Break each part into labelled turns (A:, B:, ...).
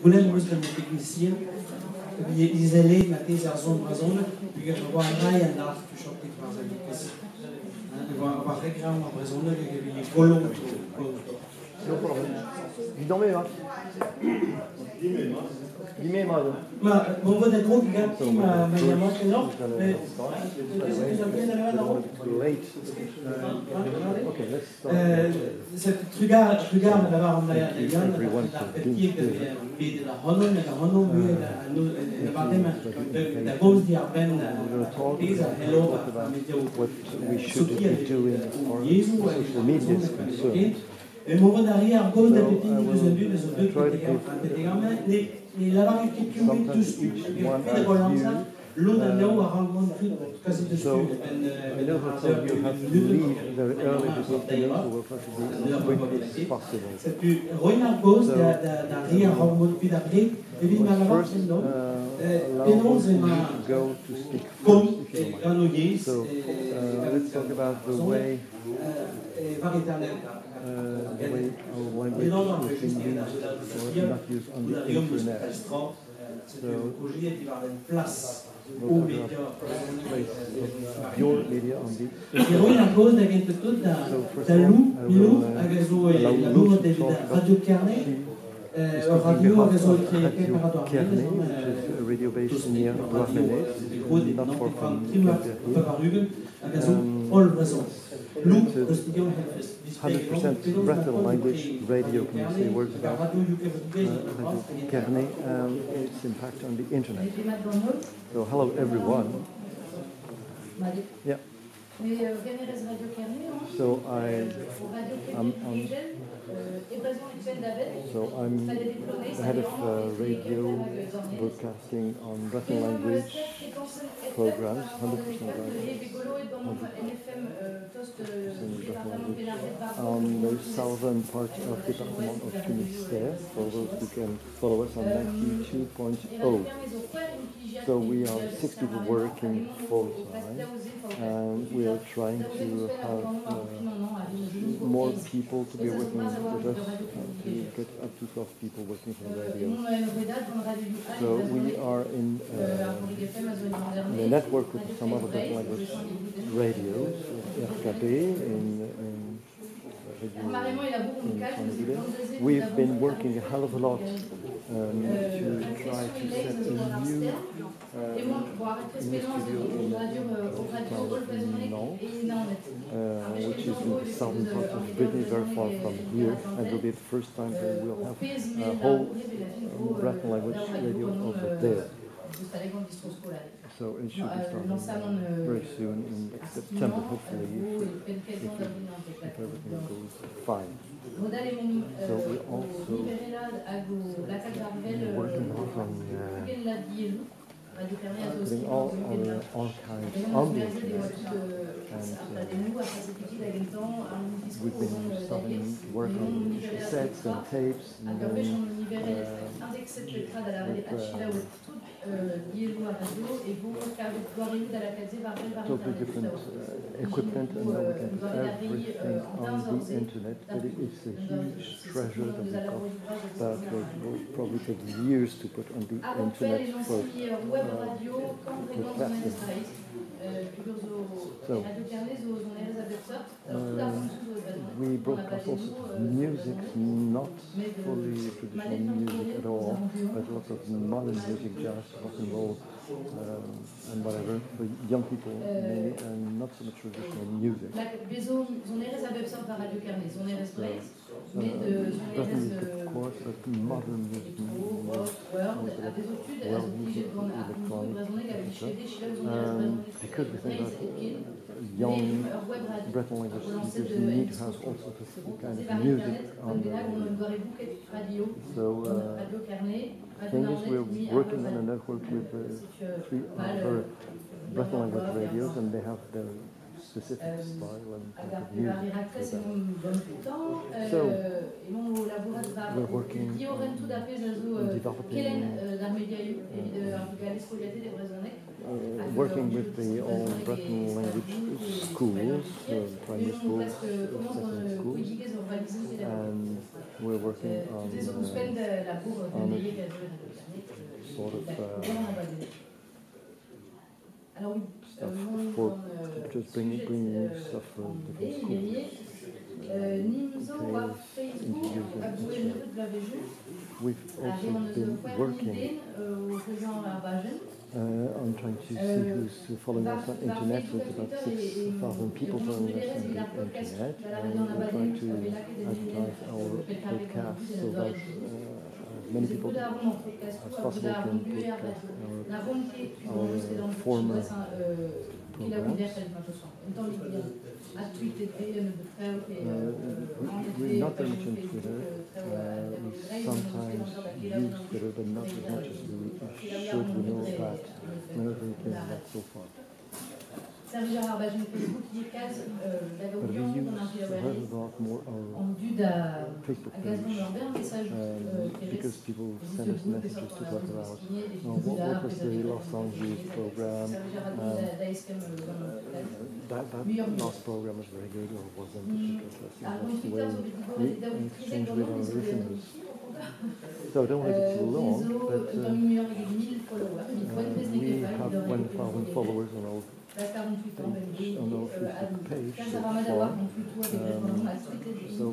A: Bulan muslim technicien, izolé na teza zona, puis je vois un rail en art que je suis par exemple. Je vois un récran en raison que les colons.
B: Vi dormez va? Dime mal.
A: Ma bon vote est gros gatti ma manière non.
B: Okay, let's start.
A: Cette regarde là-bas en arrière des gars, la petite de la Hono la bottom the both the aben is a hello
B: What we should be doing as far as social media is concerned.
A: Et mon derrière, gauche de petit, les autres, les lavage qui tuent tous, de Hollande, l'eau de l'eau a rencontré quasi de
B: So, I know that some of you have to leave very early this afternoon, so we'll try to be as quick as possible.
A: C'est plus Royal Ghost derrière rencontré d'après, et puis ma lavage, non, et non, c'est ma
B: Go to speak
A: comme
B: first, if you don't mind.
A: grenouiller,
B: So, let's talk about the way our language is being used or not used on the internet. So, we'll talk about the place of your media on the internet. So, first of all, allow Lou to talk about Radio Carnet, which is a radio based near Douarnenez, not far from Quimper. 100% Breton language radio. Can you say words about Radio Carnet and its impact on the internet? So, hello everyone. Yeah. So I'm the head of radio broadcasting on Breton language programs, 100% on the southern part of the Department of Finistère, for those who can follow us on 92.0. So we are 6 people working full time, and we are trying to have more people to be working with us, to get up to 12 people working for the radio. So we are in the network with some other Breton language radios, RKB in We've been working a hell of a lot to try to set a new studio in Nantes, which is in the southern part of Brittany, very far from here, and it will be the first time that we'll have a whole Breton language radio over there. So it should be starting very soon in September, hopefully, if everything goes fine. So we also working on putting all our archives on the internet, and we've been starting to work on cassettes and tapes, and then totally different equipment, and now we can put everything on the internet. But it is a huge treasure that we've got that will probably take years to put on the internet for broadcasting. So, we broadcast all sorts of music, not fully traditional music at all, but lots of modern music, jazz, rock and roll, and whatever, for young people mainly, and not so much traditional music. Of course, but modern music, well, music, electronic, because we think that young Breton language speakers need to have all sorts of kind of music on the radio. So, the thing is, we're working on a network with 3 other Breton language radios, and they have their specific style and type of music. So, we're working on developing, working with the old Breton language schools, primary schools, secondary schools, and we're working on sort of stuff for just bringing stuff from different schools. We've also been working on trying to see who's following us on internet. So it's about 6,000 people following us on the internet. And we're trying to advertise our podcast so that as many people as possible can podcast our former programs. We're not very much on Twitter. We sometimes use Twitter, but not as much as we should. We know that many things that so far. But we use a lot more our Facebook page because people send us messages to talk about what was the Los Angeles program. That last program was very good or wasn't, because that's the way we exchange with our listeners. So I don't want to be too long, but we have 1,000 followers on our page, on our Facebook page so far. So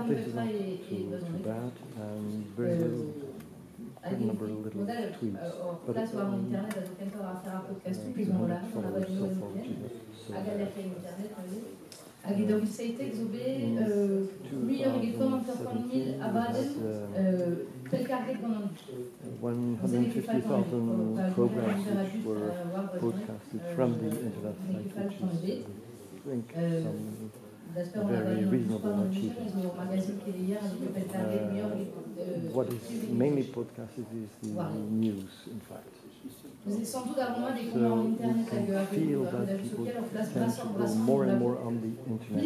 B: this is not too bad, and very little number of little tweets. But only 400 followers so far, which is not so bad. 150,000 programs which were broadcasted from the internet site, which is, I think, some very reasonable achievement. What is mainly podcasted is the news, in fact. So we can feel that people tend to go more and more on the internet.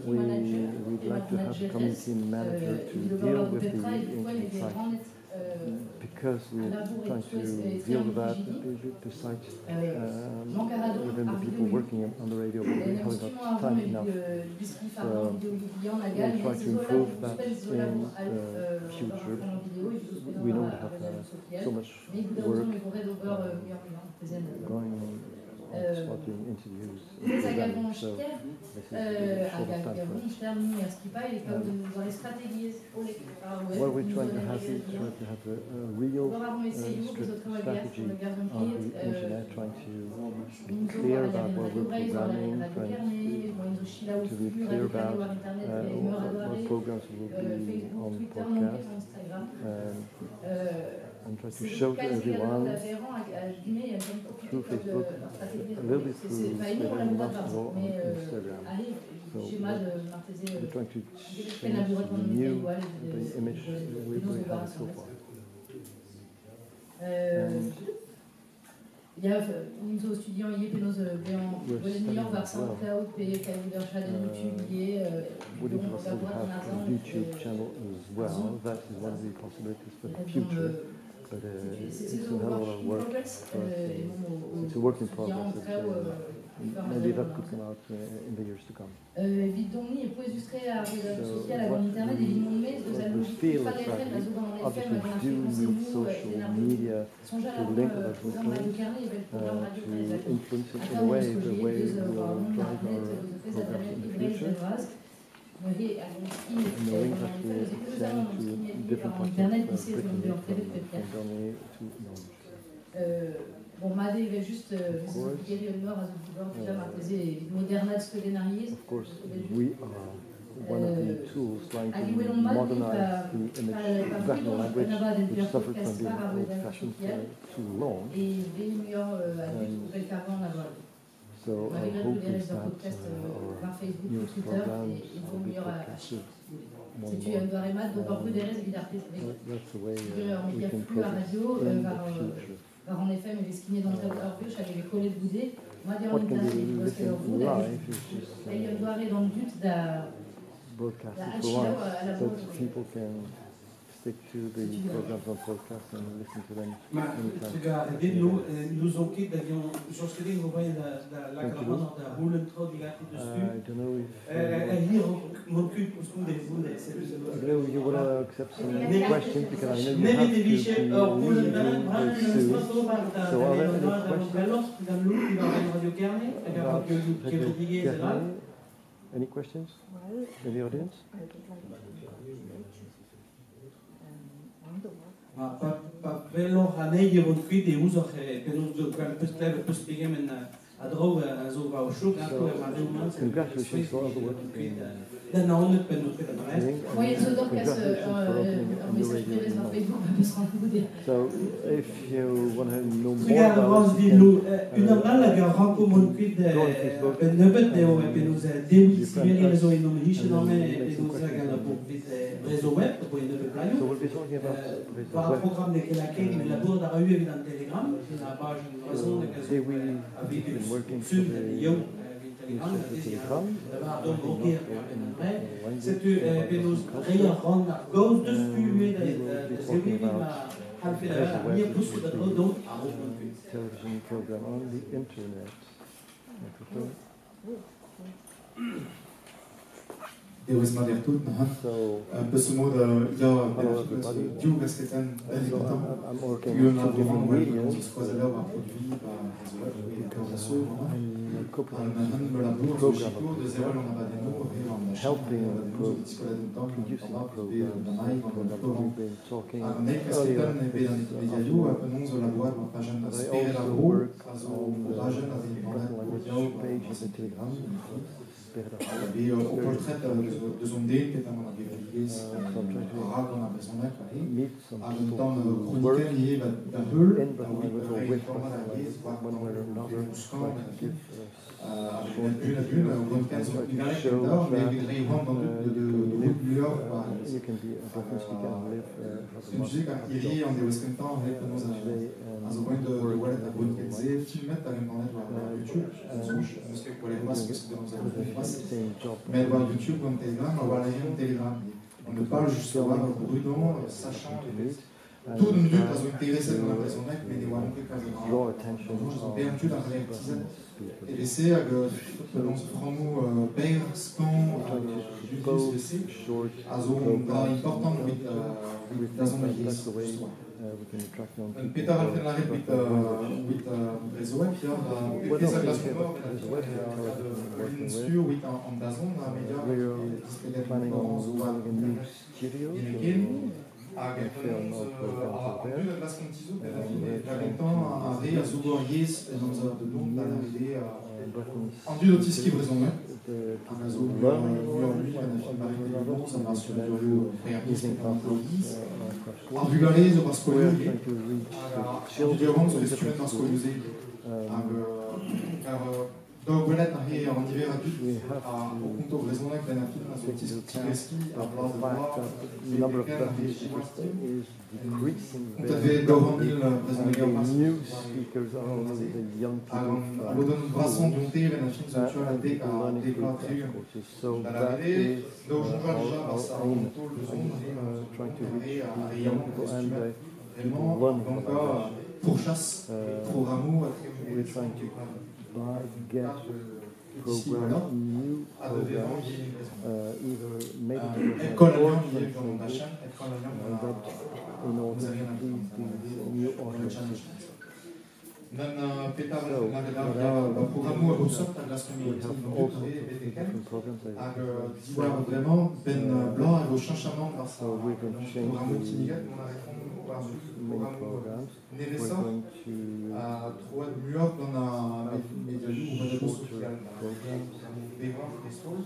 B: We'd like to have a community manager to deal with the internet site, because we're trying to deal with that, the site, within the people working on the radio, we haven't got time enough. So we'll try to improve that in the future. We know we have so much work going on spotting interviews, so this is a short of time for us. What we're trying to have is a real strategy on the internet, trying to be clear about what we're programming, trying to be clear about what programs will be on podcast, and try to show to everyone through Facebook, a little bit through Twitter, and not all on Instagram. So we're trying to change the image we have so far.
C: Nous studiam IE penos Bolenior var SoundCloud pe Caliber channel YouTube IE
B: would it possible to have a YouTube channel as well? That is one of the possibilities for the future. But it's a hell of a lot of work. It's a work in progress. Maybe that could come out in the years to come. So what we feel is that we obviously do need social media to link with us, to influence it in a way, the way we will drive our programs in the future. And the link that we send to different parts of Britain, from Germany to Norway.
C: Bon, Made avait juste expliqué le nord à déjà marqué Moderna Scodenaries.
B: Of course, we are one of the tools trying to modernize the image visual language, which suffered from being old-fashioned for too long. So our hope is that our news programs will be podcasted more and more. That's the way we can progress in the future.
C: En effet, mais les skinner dans le rush avec les collets de boudé.
B: What can be listened live is just broadcasted for once, so that people can stick to the programs on podcast and listen to them
A: Maar
B: anytime.
A: nous ook zoals je denkt, we la caravana de Holland trouw die gaat
B: I don't know if
A: hier ook mon cul pour ce des voulez
B: I don't know if you want to accept some questions because I know you
A: nee
B: have
A: nee
B: to
A: die
B: be
A: Holland
B: leaving very soon. So are there any questions? Any questions in the audience?
A: Però a negli qui di uso che per per spiegare a droga zo va show
B: Congratulations for all the work you're doing.
A: Dan nou het ben ik het
C: Moi, je dois casser un message privé sur Facebook, on peut se rendre.
B: So if you want to know more
A: Regarde,
B: about
A: Rose dit nous, une amala que rencontre mon cuit de nebet de o pe nous distribuer réseau et nous hiche dans mais et nous agala pour réseau web pour une nebet playo.
B: so we'll be talking about
A: Par programme de la clé mais la bourde a eu dans Telegram, c'est la page de raison de
B: Say we
A: avec
B: been working for
A: sur
B: the
A: Yo
B: Telegram.
A: C'est que nous rien rendre gauche dessus mais
B: Television program on the internet.
D: Deus Madertut,
B: So
D: pessoal ja Jugas que tem
B: I'm working
D: eu
B: on
D: na
B: two different
D: demanda
B: mediums.
D: das coisas lá para produzir para resolver
B: I'm co-producing
D: a labor
B: program
D: Chico de zero na Badeno
B: helping produce the programs that we've been talking earlier. I also work on the language page of the Telegram.
D: Au portrait de zo'n deel que estamos aquí religies on a besoin
B: Meet some
D: en même
B: people
D: temps
B: who work
D: chroniquer lié la hul
B: in Bethel language or with Bethel language, one way or another, try to give you can be a Bethel speaker and live
D: Iri on the Western Town heeft ons also wenn de word a bon gezee filmet dan on YouTube parce que pour les masques c'est dans
B: same job.
D: mais voir YouTube comme Telegram on va aller en Telegram on ne parle justement prudent sachant tout nous dit parce que intéressé dans la raison mec mais on que
B: Draw attention
D: bem tu dans les et laisser à dans ce franc père scan
B: short
D: also important with das
B: that's the way we can attract young people.
D: Peter Alfenlaret with réseau et Pierre
B: What else
D: la
B: is working with?
D: sur with en dazon la média
B: We're planning on running a new studio film of programs there.
D: En due notice qui vous ont
B: The people using classes
D: en vulgarise parce que
B: we're trying to reach the children in different schools.
D: Donc voilà, en hiver
B: We have
D: au compte au raison que la fille
B: to take into account
D: à place
B: the
D: de
B: fact that the number of Baptist speakers is decreasing
D: on
B: very
D: devait
B: rapidly,
D: gouverner la
B: and the new speakers are only the young people
D: à l'automne façon de monter la fille
B: and
D: sexuelle
B: people learning through crash courses. So that is our aim, trying to reach the young people and the people learning
D: donc
B: about
D: pourchasse programme
B: we're trying to get program, new programs, either made
D: école
B: or
D: allemande liée dans la
B: translated,
D: chaîne école allemande
B: that in order to please these new audiences.
D: Dan Peter la programme au sort de la
B: We have also different programs.
D: discours vraiment ben blanc à gauche changement grâce
B: So we're going to change
D: programme
B: the
D: Tinigat
B: main programs. We're
D: Neressa
B: going to
D: à trois de New York dans un médialou ou médialou social
B: programs,
D: Bévoir Cristol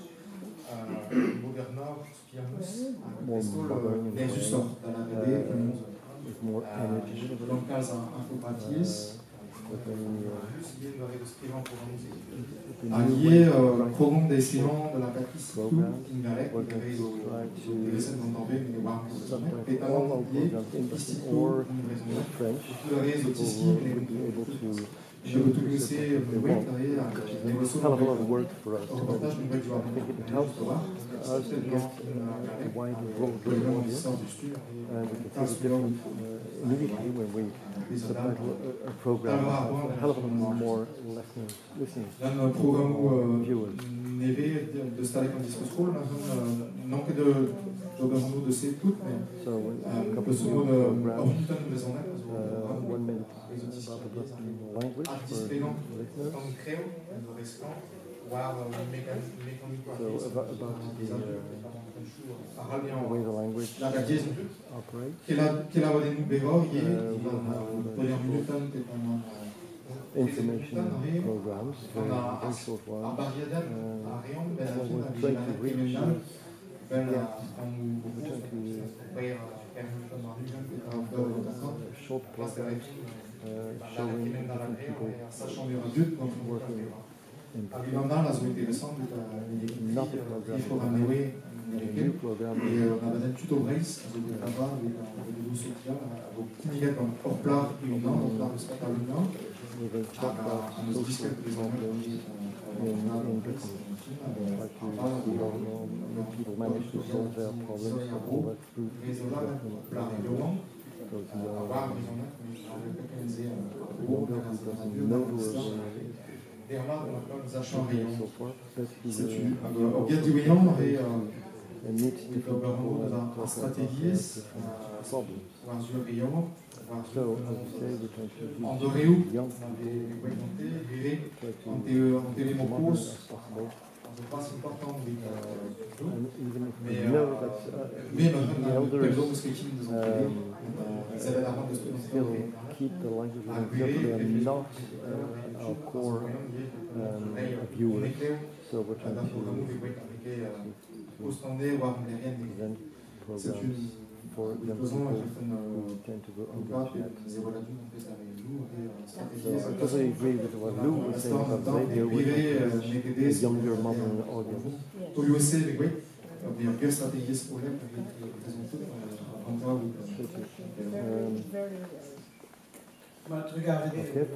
D: Modernor Spianus
B: more modern
D: les
B: and
D: sort dans la BD
B: with more energy.
D: dans le cas infopapiers
B: With any
D: allié programme d'essayant de la Patrice
B: program,
D: Ingalek
B: we're going to try to
D: subtitle
B: all our programs in Russian or in French. People will be able to
D: Je peux tout laisser, oui, travailler à
B: It's a hell of a lot of work for us.
D: au reportage,
B: I
D: on va dire,
B: think it helps us to get a wide, broad audience, and we can see the difference immediately when we subtitle a program. A hell of a lot more listeners.
D: Nel programu
B: Viewers.
D: neve de stare con Disco School, non che dobbiamo de se tutto,
B: So a
D: ma
B: couple of
D: sono
B: new programs,
D: ogni tanto bisogna
B: one minute about the Russian language for listeners. So about the way the language operates. Information programs for a very short while. So we're trying to reach short programs showing different people working in another program, a new program. We're going to talk about social problems in Britain. Like to see how people manage to solve their problems and work through because younger who doesn't know who is so forth, but he meets different people and talks about different problems. So, as you say, we're trying to reach young people, try to be as modern as possible. And even if we know that the elders still keep the language alive, they are not our core viewers. So we're trying to present programs for young people who tend to go on the internet. So I totally agree with what Lou was saying about the radio, which is a younger modern audience. Okay,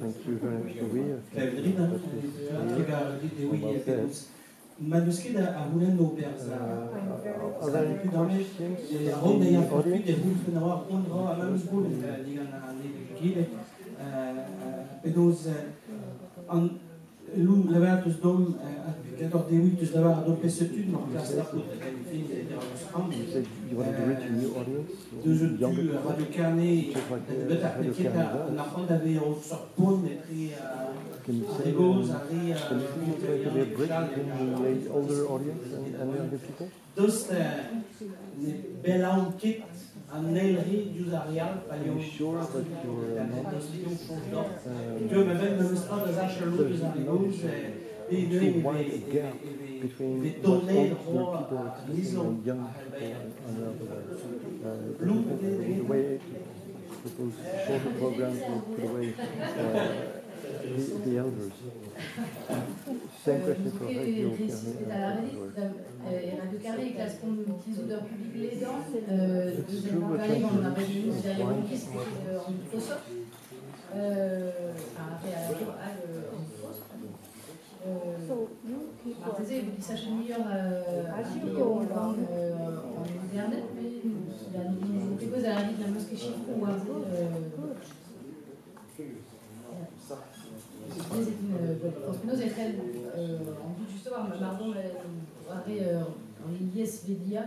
B: thank you very much, Louis.
A: المانuscrit هنا نوبرزا هم يفكرون يقول في نوار أنرا أمام سبول اللي أنا عندي كده بدوز أن لون لبعتوس دوم كده ديويتوس لبعت دوم بسيطول مركز لابد فين
B: You wanted to reach a new audience?
A: دوزو راديو كارني بدأ كده ناخد هذه وصبون
B: Can you say a bridge between the older audience and the younger people?
A: Dus belang kit aan Nederland Juzarial,
B: Are you sure that you're too wide a gap between what older people expressing and young people on the other way? The way those shorter programs will put away the elders. Same question for Radio
C: Carré est classe comme utilisateur public l'aidant. Deuxième campagne, on a réuni derrière mon fils en Microsoft. Après, à en Microsoft. Martese, il dit ça chez meilleur en internet, mais il a quelque chose à la vie de la mosquée chiffre ou Spinoza est très en but justement Mardon en Ies Vedia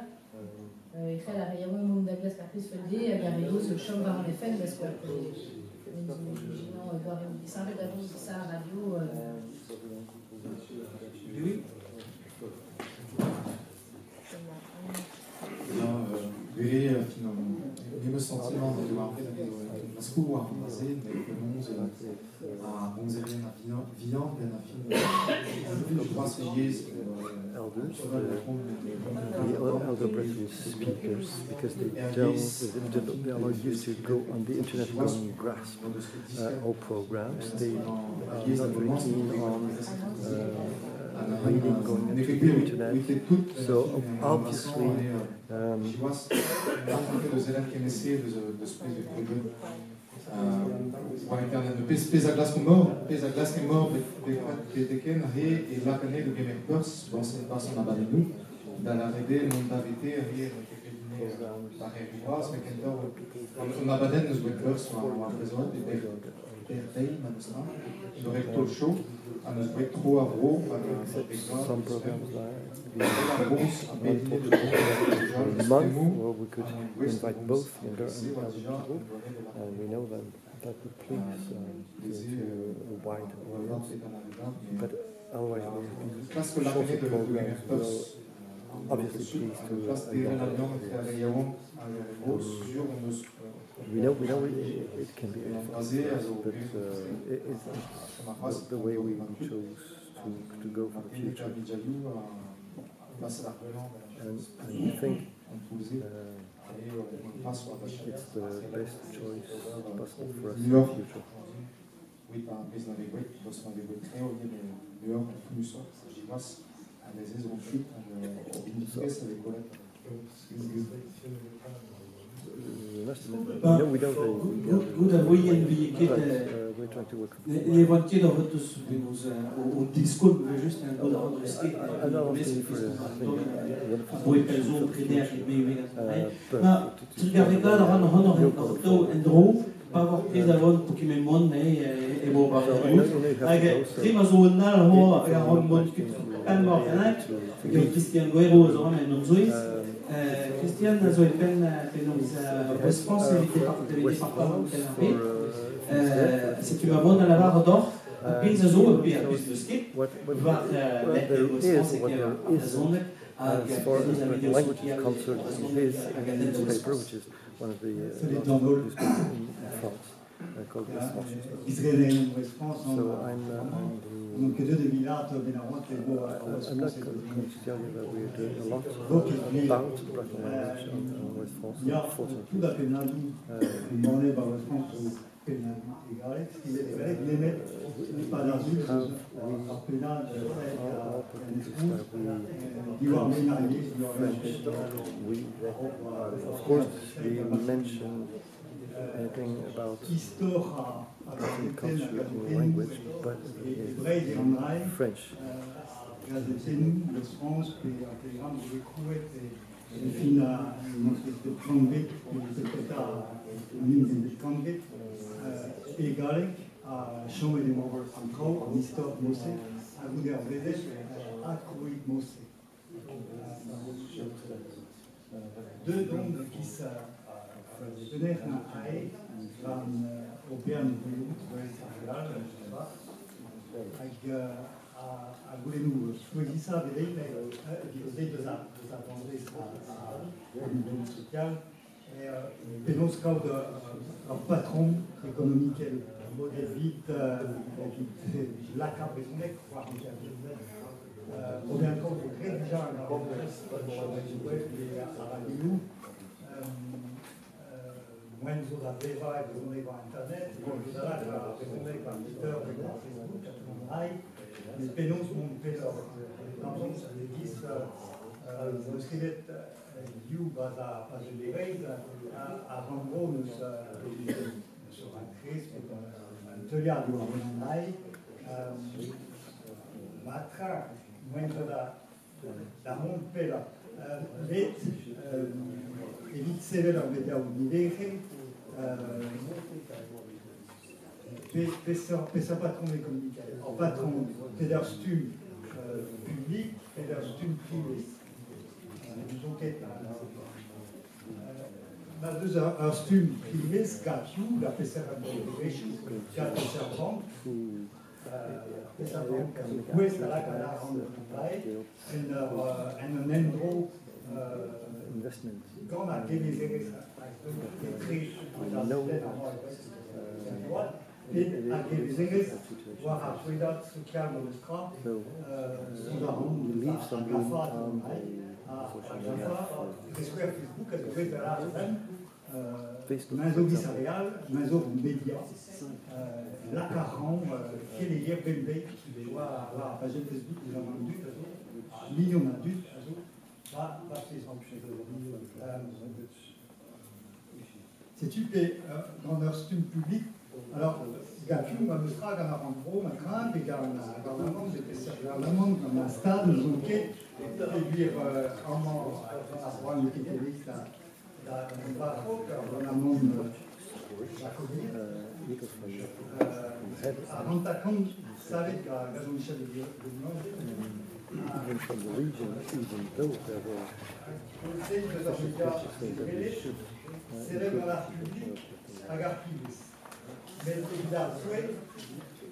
C: يخلى غيرهم من داغلاس كارتيس فلدي غاريوس الشام بارون FM parce que les gens doivent ils savent d'avance ça à radio
A: oui
D: Veri mimo sentimento di una scuola fazer a bonzerien viande na fin je pense
B: elders, the elder British speakers, because they are not used to go on the internet and grasp all programs. They are not very keen on reading, going into the internet. So obviously,
D: Por internet, pez a glas est mort, Bedeken, Ré et Lacane de Gemerpers, dans son abadenou, dans la Rede, Montavité, Ré, par Rivas, Mekendor, son abaden, nous Wempers, sur la présence, et Bertei, Manustra, le recto chaud, à nous trop avro, à
B: Some programs
D: la réponse à Bedine de
B: a month where we could invite both younger and elder people, and we know that would please to a wide audience. But otherwise, shorter programs will obviously please to a younger audience. We know it can be difficult, but it's the way we chose to go for the future. And we think it's the best choice possible for us in the future. We're trying to work.
A: Levantje dat we dus op Discord just en dat andere steek. Voor persoon primair mee maar regardez là dans un auto en droom pas avoir pris d'avant pour qu'il me monte et bon bah prima zona ho ja ho mont en morgen et Christian Guerrero zo en non zois Christian zo pen nos response de département si tu vas voir dans la barre d'or puis zo puis plus de skip va les response que la zone
B: as far as languages concerned, his newspaper, which is one of the newspapers in France, called the France. So I'm not going to tell you that we're doing a lot about Breton language in West France, unfortunately. Of course, we mention anything about culture and language, but French.
E: Egalek a chom ed emo an traoù an istor mose a goude ar vedez a kouit mose. Deux dons qui tener na ae van o bern boulout hag a goude nou choisissa vedez diosé deus a tendrez a l'union sociale. Penaos kaout ar patron ekonomik evit laka bezonek war o ben kaout o red dija an ar web a radio moen zo da beva e bezonek war internet moen zo da bezonek war Twitter ar Facebook mais penaos mon pelor d'anzon sa legis mo skrivet you was a lereid a Rambo nous sur un crise un teuliard du Rambo matra moindre da monde pela vet evit sevel ar media ou nivege pesa patron économique en patron peder stum public peder stum privé. Nous ont été un stum privé, Scatu, la PCR Corporation, qui a été servante, questa la canale en un endroit quand on a démisé et a démisé voir a cuidat social nostra descouvert Facebook, a trouvé de la mais au Israël, mais au média, la caron, qui est hier bébé, tu vois, la page Facebook, nous avons dû, millions d'adultes, C'est-tu dans leur style public? Alors, Gatum, on sera dans la rentrée, on a craint, et dans le monde, dans un stade, nous avons été, et puis, comment, on a droit à une petite liste, dans le monde, avant de compte, ça va être la Jean-Michel de
B: even from the region, even though there were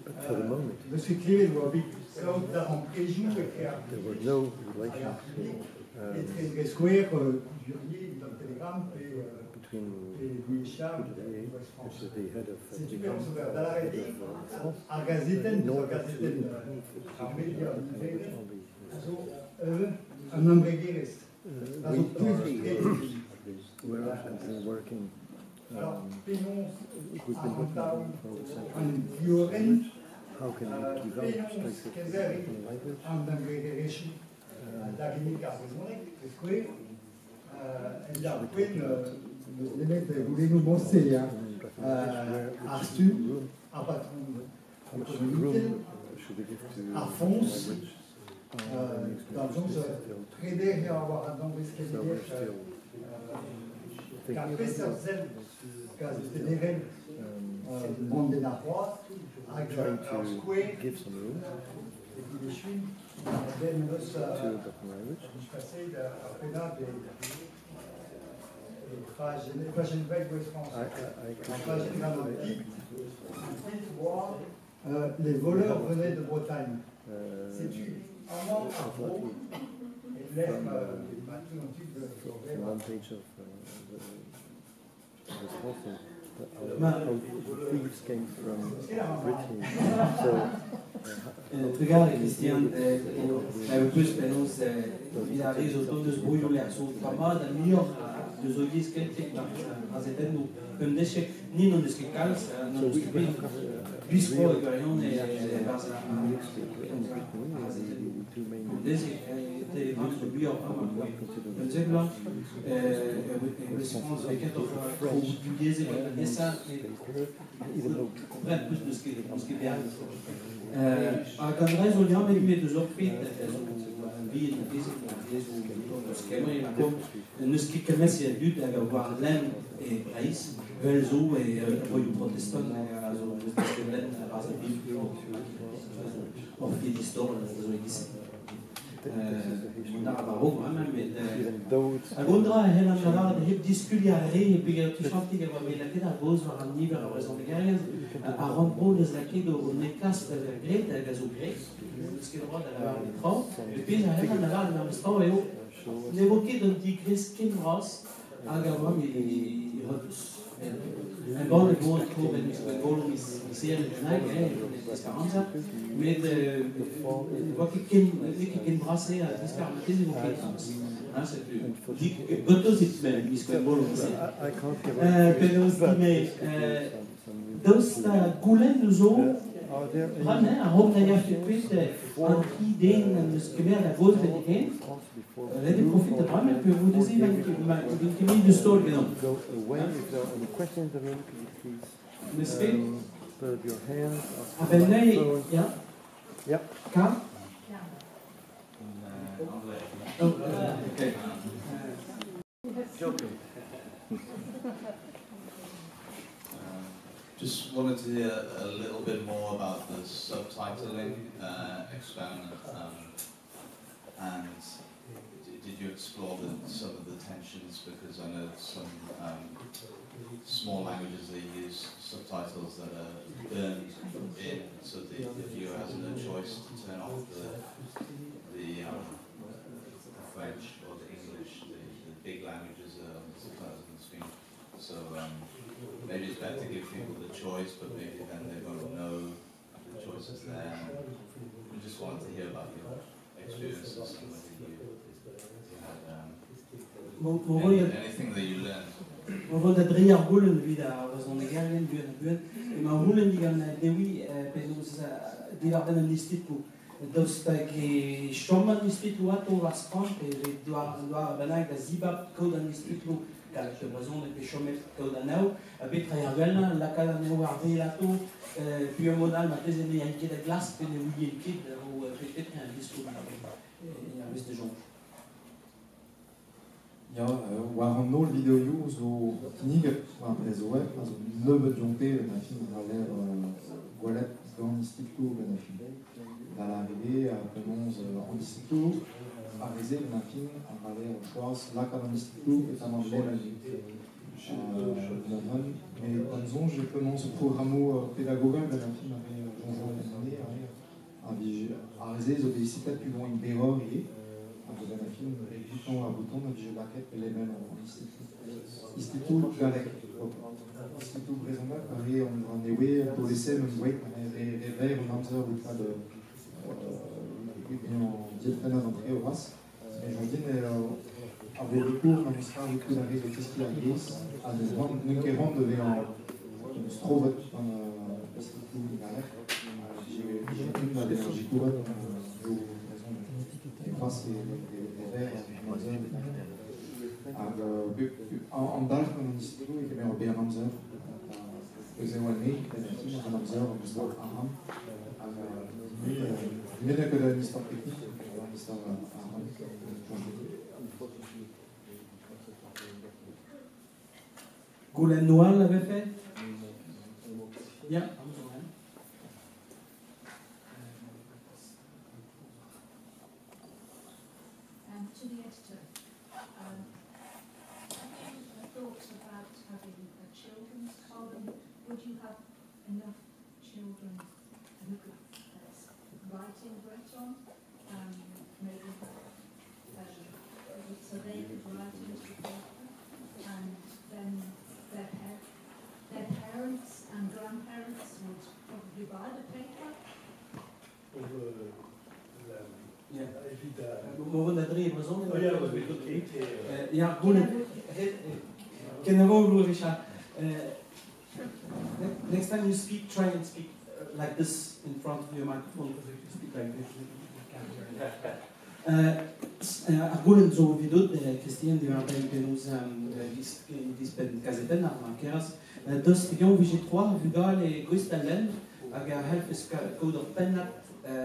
B: but for the moment, there were no relations between the head of where I've been working, we've been working from the center. How can we develop spaces in language?
E: Voulez-nous bosser à Stu, à Patron, à Fonce, dans le sens très derrière avoir un nombre d'escaliers, qu'après ça faisait qu'à ce niveau du monde des Napois, avec un square, et puis les chouines, je passais après là les voleurs venaient de Bretagne. C'est-tu avant à Vaud et l'air antique de
B: one page of this whole thing. How thieves came from Britain. So,
A: Obrigado, Cristian. Depois temos vilarejo todos boiulhas o trabalho da melhor dos olhos que tem mas é tendo como deixa nem não descalça não descalça bispo e ganhou né base desde tem muito bio por exemplo eles fazem aqui todo o português e essa comprendre plus de ce qui vient a Candrez olham ele me dos opit vi o esquema e como nos que começa a luta a avoir l'âme et Braïs Velzo et apoio protestante also das Geblen base bíblica ou fil d'histoire das oidices Agora ela falava de disculiare e pegar tu chanti que vai lá que da voz vai a nível da raison de guerre a rompo des aqui do necas da greta da zugrec que le roi de la l'écran et puis ela lá na história eu l'évoquer d'un tigris qui ras a gavam e agora vou trouver um golo ser de esperança mais vou que brasser a discarmater de vocês c'est gotos itmen misque golo pelos dime dosta gulen zo Rane, a Romnaya Fipit, anti den skemmer la voz de hen. Lede profite vraiment que vous disiez que mis de stol genommen.
B: go away. If there are any questions in the room, could you please
A: Monsieur,
B: put up your hands?
A: ben nee, ja.
B: Yeah.
A: Kam? Oh, okay.
F: Just wanted to hear a little bit more about the subtitling experiment, and did you explore some of the tensions? Because I know some small languages they use subtitles that are burned in, so the viewer has no choice to turn off the French or the English, the big languages on the subtitles on the screen. So. Maybe it's better to give people the choice, but maybe then they won't know the choice is there. We just wanted to hear about your experiences and whether you had anything that you learned.
A: We wilden 3 jaar goelen wieder, we zo'n garen buurt, maar goelen die gaan dewi, die waren een listiku. Dus que chama no espírito ato as ponte e doa banai da ziba coda no espírito que raison de chomet coda nau a betra yarvelna la cada neu arve lato puis un modal ma tese ne yanke da glace pe ne ouye kid ou peut-être un discours un liste de gens.
D: Ja, waren nul videoju so knige war web, also neue Jonte na film aller Wallet dans l'Institut de la film. Dans l'arrivée à Penons en Institut, à réser na film à aller choix là dans l'Institut et à manger la nuit. Mais disons je commence programme pédagogue de la film avec Jean-Jean à réser so des cités plus loin une erreur et la film bouton à bouton donc je baquette les mêmes en Institut Galec Institut Brésil Paris on est ouais pour laisser même ouais réveil on a besoin de pas de en diaphragme d'entrée au ras mais je dis avec le cours on sera avec la réseau qu'est-ce qu'il y a à des gens nous qui rentrent devait en strove Institut Galec j'ai une allergie pour c'est les verres en België van een instituut, ik ben bij Ramseur. We zijn wel mee, van Ramseur, we staan aan. Nu ben ik de minister techniek, de minister aan.
A: Goulen Noël l'avait fait? Bien.
G: To the editor, have you thought about having a children's column? Would you have enough children who could write in Breton? Maybe so they could write into the paper, and then their parents and grandparents would probably buy the paper.
A: Mogen dat drie persoon?
E: Oh ja, dat weet ik.
A: Ja, Goulen. Can I Richard? Next time you speak, try and speak like this in front of your microphone, because if you speak like this, you can't hear. Goulen zo vidot de Christian die waren bij ons dispen kazeten armakeras. Dus ik heb VG3 vuga le Gustalen aga help code of penna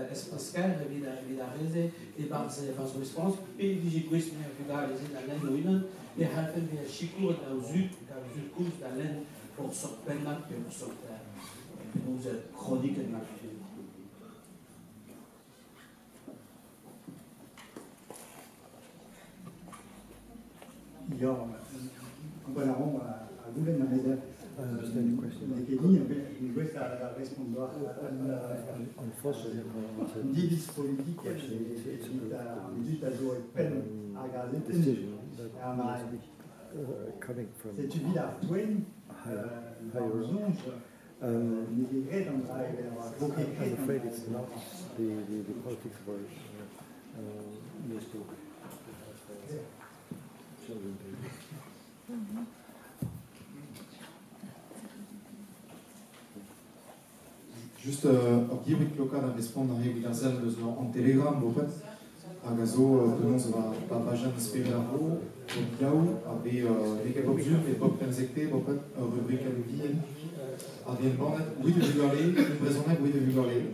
A: Pascal vida reze e barze response e vigi quest ne vuga les in la noina e helpen via chicour da uzut kurs da len pour sort penna pour sort nous chronique de marché.
E: Ja, comparavamo a Goulen aveva in questa risponderà un divis politique di so pen a gazette c'est tu vis à Twain
B: I'm afraid it's not the politics for newspaper. Children paper.
D: Juste Gibrik Local a răspund en Telegram, bopet, a gazo penons va pajan spiravo, Biau, abe reke bobzur, et bob pensecte, bopet, rubrique aludien, avien bandet, oui de vulgaré, une raisonnable oui de vulgaré.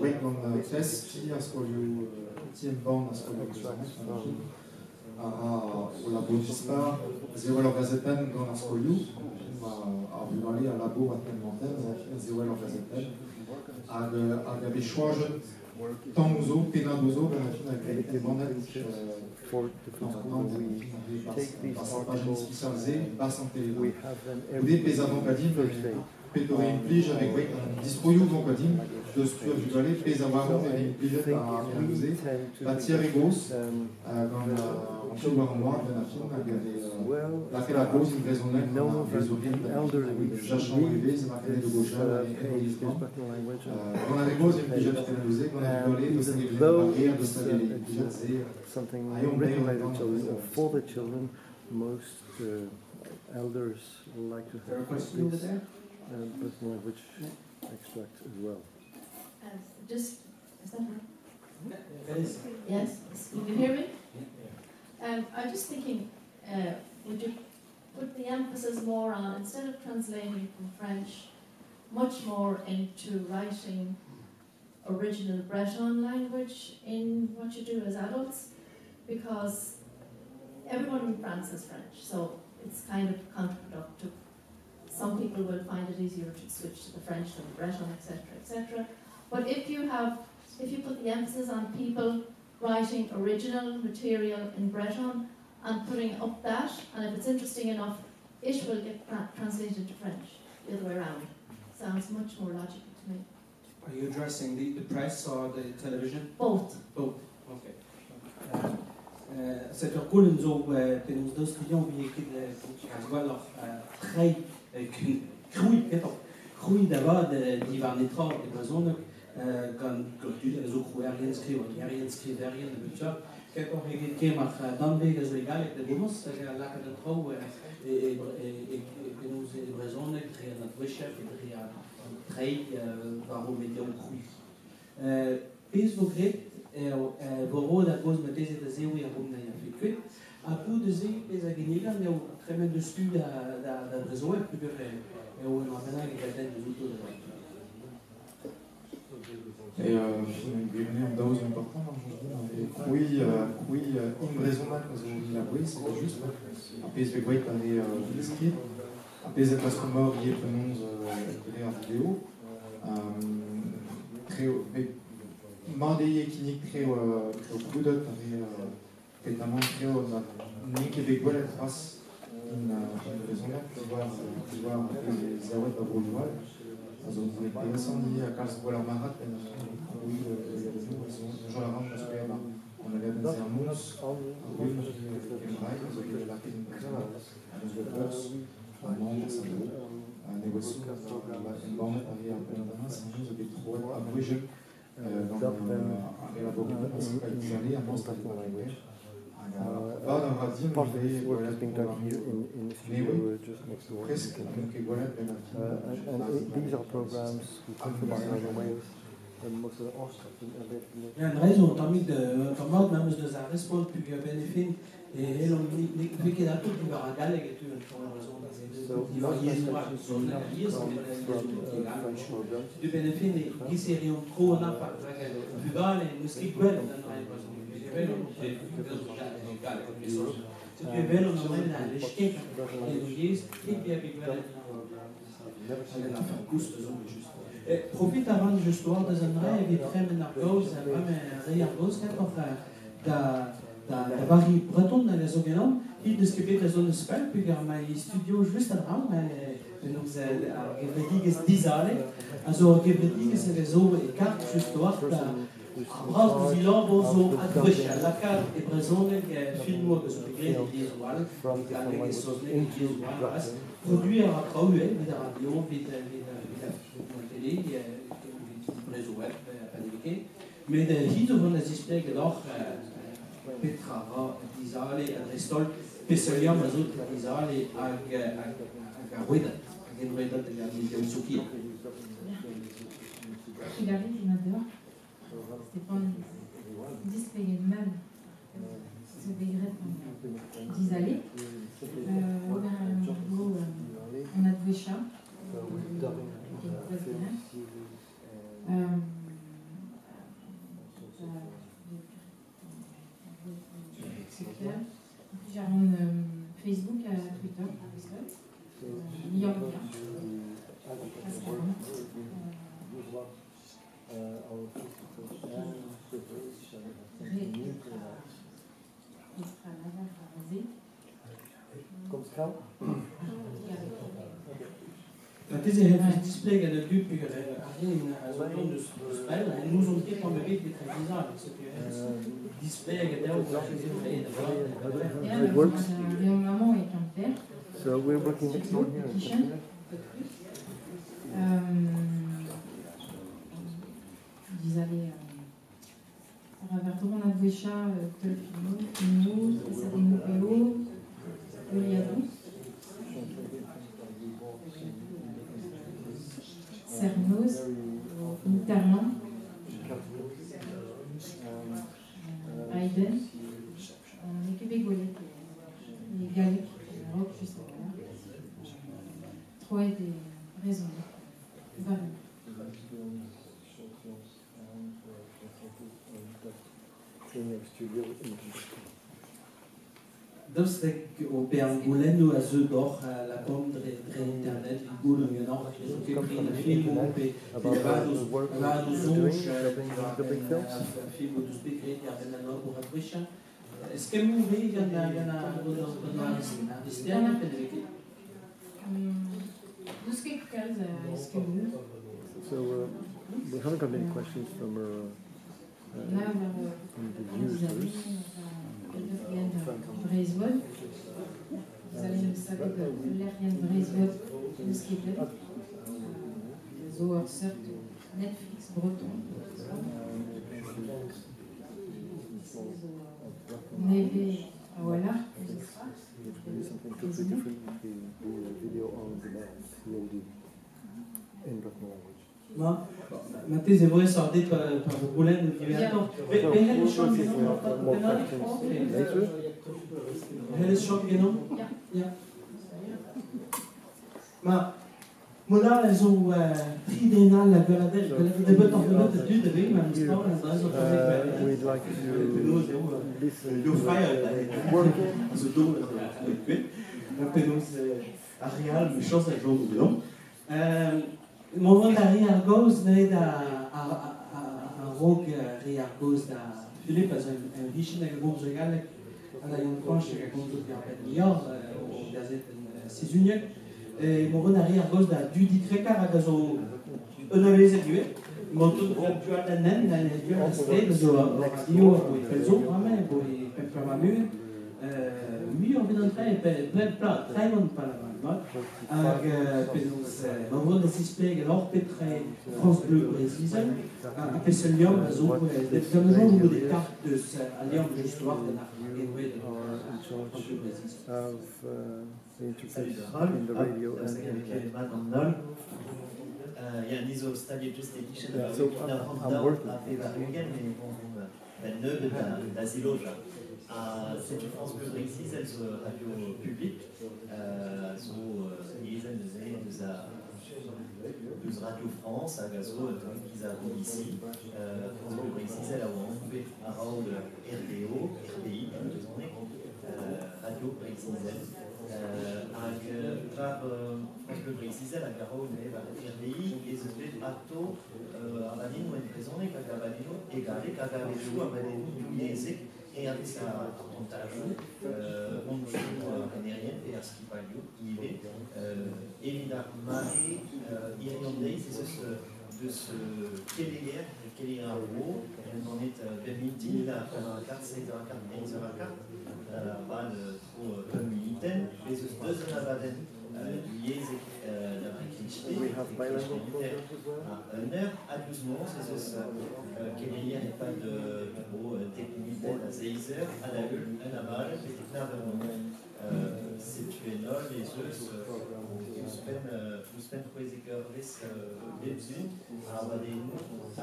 D: Oui, dans la classe, ti a scolio, ti en ban a scolio, a la bogispa, zéro la gazetten dans la scolio, a vulgaré a labo a tenmenten, zéro la gazetten, a gabe choage, tant uso, pena d'uso, avec les bandettes, maintenant, passage spécialisé, basse en télé. Des pesavam kadim, petore implige avec dispoyu von kadim, de spur du galet, pesavam et implige à réaliser, bâtir égos, en film en noir, de la film, laquelle la cause, une raison nette, les origines, jachant rêvé, c'est marqué de gauche, dans la régose, il implige à pénaliser, dans la galet, de s'en barrière, de s'en implige,
B: something regulated for the children, most elders like to have this personal language extract as well.
C: Just Is that right?
A: Yes.
C: Yes, you can hear me? I'm just thinking, would you put the emphasis more on, instead of translating from French, much more into writing original Breton language in what you do as adults? Because everyone in France is French, so it's kind of counterproductive. Some people will find it easier to switch to the French than the Breton, etc., etc. But if you put the emphasis on people writing original material in Breton and putting up that, and if it's interesting enough, it will get translated into French, the other way around. Sounds much more logical to me.
A: Are you addressing the press or the television?
C: Both.
A: Both. Okay. C'est un cool nous temos dois clients qui voient leur très groei d'abord d'hiver netral de personnes quand tu les autres rien skriver rien skriver rien de ça quand on regarde maar dan wegen zo legal de bonus la que de trouw et nous les personnes qui ont notre chef qui a très waarom met jou groei Facebook vooral dat was met deze de zeeuwen en om naar je fik a peu de zee is a geniga mais au tremendo de studio da réseau et puis et on a maintenant qui est des outils
D: et une dose importante oui une raison là que vous l'avez c'est juste après c'est vrai qu'on est risqué après c'est parce qu'on mort hier prononce en vidéo très Mandei qui crée beaucoup d'autres notamment crée ni québécois la trace une raison là pouvoir les awet à Bourgeois also die Personen die Karlsruhe la Marat oui Jean Laurent parce que on avait un sermons oui in Reich also die la Film also der Kurs en négociation en banque arrière en pendant c'est juste des trop abrégés
B: part of this work is being done here in the studio just next door. And these are programs who come from Ireland and Wales, and most of the Oscars
A: een raison tamid kamad namus de za respond pu benefin et elon ni que da tout va regaler que tu une raison il va y avoir son analyse du benefin qui serait un trop na pas du gale musiki quel se tu bello non è la schek e luis e bien bigwell la gusto juste profite avant justement de Zandra et très menargos réargos da vari breton na les organon il describe la zone spell puis mai studio juste avant nous gevrediges disale also gevrediges réseau et carte justement Abras di lobo so advescia la carte e presone che filmo che sono visual che sono visual produire a Traue mit der radio mit der télé réseau web américain mais de hito von das display gedacht Petrava disale Restol Pesoliam also disale a Garueda de la mission Sophia
C: Stéphane displayait même ce degré d'Isalé. On a Dwecha, c'est clair. J'ai un Facebook à Twitter, New York.
A: Deze heeft display en de dupe alleen zonder spel en nous on dit qu'on me dit très bizarre ce que display et
B: it works. So we're working next door here.
C: Vous allez Roberto Bonadvecha, Tolfino, Sadino Pelo, Eliadou, Cernos, Interland, Gallic, Maroc, juste voilà. Trois des raisons. Voilà.
A: Dus op Angoulême, a ze doch la com de internet, die goede genoeg, que prima film, lá nos uns, film dos bigreed, ja, ben dan ook Patricia. Est-ce que vous voyez qu'il y a un système
C: Dos que queres escrever?
B: So we haven't got any questions from the users.
C: Breizwood. Vous allez me saber de l'Ariane Breizwood, de ce qui est zo een soort Netflix breton. Neve, voilà.
B: Something completely different if we do a video on demand, COD, in Breton language.
A: ما تزي صعدت بقولان هل الشوط هل الشوط جنوم ما moderne zo tridenale de beton de duur de week maar misschien wel en dan zo
B: we'd like to listen to working
A: zo doen ik weet dat penos Arial me chance à jour non moment d'arrière à gauche n'est à rock riargos da Philippe as un riche nel groupe regal à la yon proche que compte depuis un peu de milliard au gazette 6 union et moment d'arrière gauche da du dit très car à gazo un avait étudié monto de tu as la nen la tu as aspect de radio et peso vraiment pour per ma mur mieux on vient d'entrer plein plat très bon pas la pelos mamon de Sispeg alors Petre France Bleu Brésil a Pesselium zo des gens des cartes de alliance histoire de la
B: of the interface in the radio and
H: il y a un ISO Stadium Just Edition
B: so I'm working.
H: C'est une France Bleu Brésil, elle est radio publique, so dizaines de Radio France, à Gazo, qui a ici, France Bleu Brésil, elle a ouvert à Raoul RDO, RDI, Radio Brésil, par France Bleu Brésil, à Garoul, RDI, et ce fait Ato, à Banino, et Présone, à Banino, et Galé, à Galéjou, à Banino, Younézé. Et avec sa montage, on joue canérien et à Skipalio, IB, évidemment, irlandais, c'est de ce Kéléguer, Kéléguer on est Bermintin, la carte, c'est la carte, et la carte, la balle trop militaire, et ce deuxième abaden,
B: We have bilingual programs as well.
H: Un heure à 12 mois, c'est ça. Kéléguer n'est pas de technique à 6 heures, à la gueule, un aval, et c'est tuénol, les œufs, vous spend poésiqueur, les unes, à Wadénou, à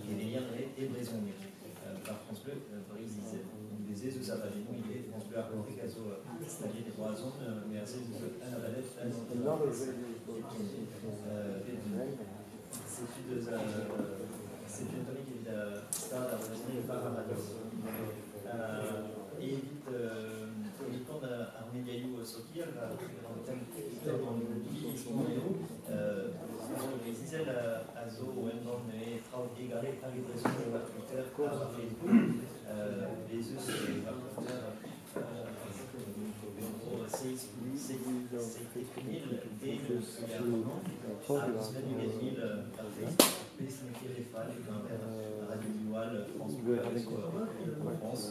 H: Kéléguer et Brézonier. Par France Bleu, Brésil. Les œufs, ça va les nous, il est France Bleu, Arctique, c'est-à-dire les 3 zones, mais assez un avalette, un autre. C'est une tonique qui est star à raisonner par la radio. Et évite Arméniaïou Sokir, dans le livre, Gisèle Azo, Wendon et Trau égaré par les réseaux de Twitter, par Facebook, les œufs sur les rapporteurs. C'est défini dès le gouvernement, à la semaine du 1000 par Facebook, les fans, Radio Dual, France Bleu, France.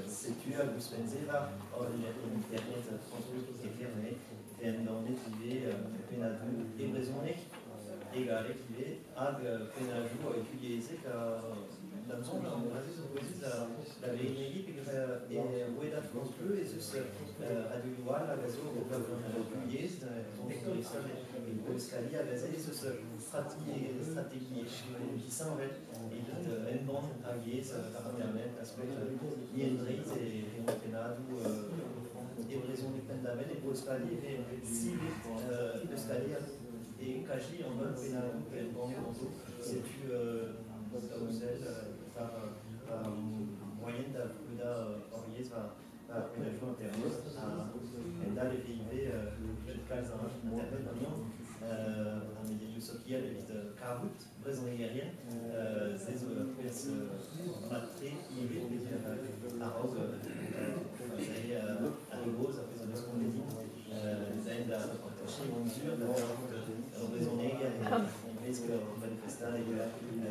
H: C'est tu à Guspenzeva, l'internet France Bleu qui est fermé, et on est privé, Penadou, et Brézonic, égalé, qui est, à Penadou, avec utilisé dans son Brésil, la vieille équipe, et Weda France Bleu, et ce Radio Igual, a gazo, Guyez, Vectorista, et Polskali, a gazé, ce stratégie qui s'en va, et un bon à Guyez, par Internet, aspect, Yendriz et Montenado, et raison du Pendamel, et Polskali, et si Polskali, et Kaji, on va le bon c'est tu par moyenne d'Abuda Oriez, par une fois internet, à les PIB, je te casse Internet, à médias sociaux, de Karout, raison aérienne, c'est matré, à Rogue, à Ribos, après ça ce qu'on dit, c'est la mesure de raison aérienne, que manifestar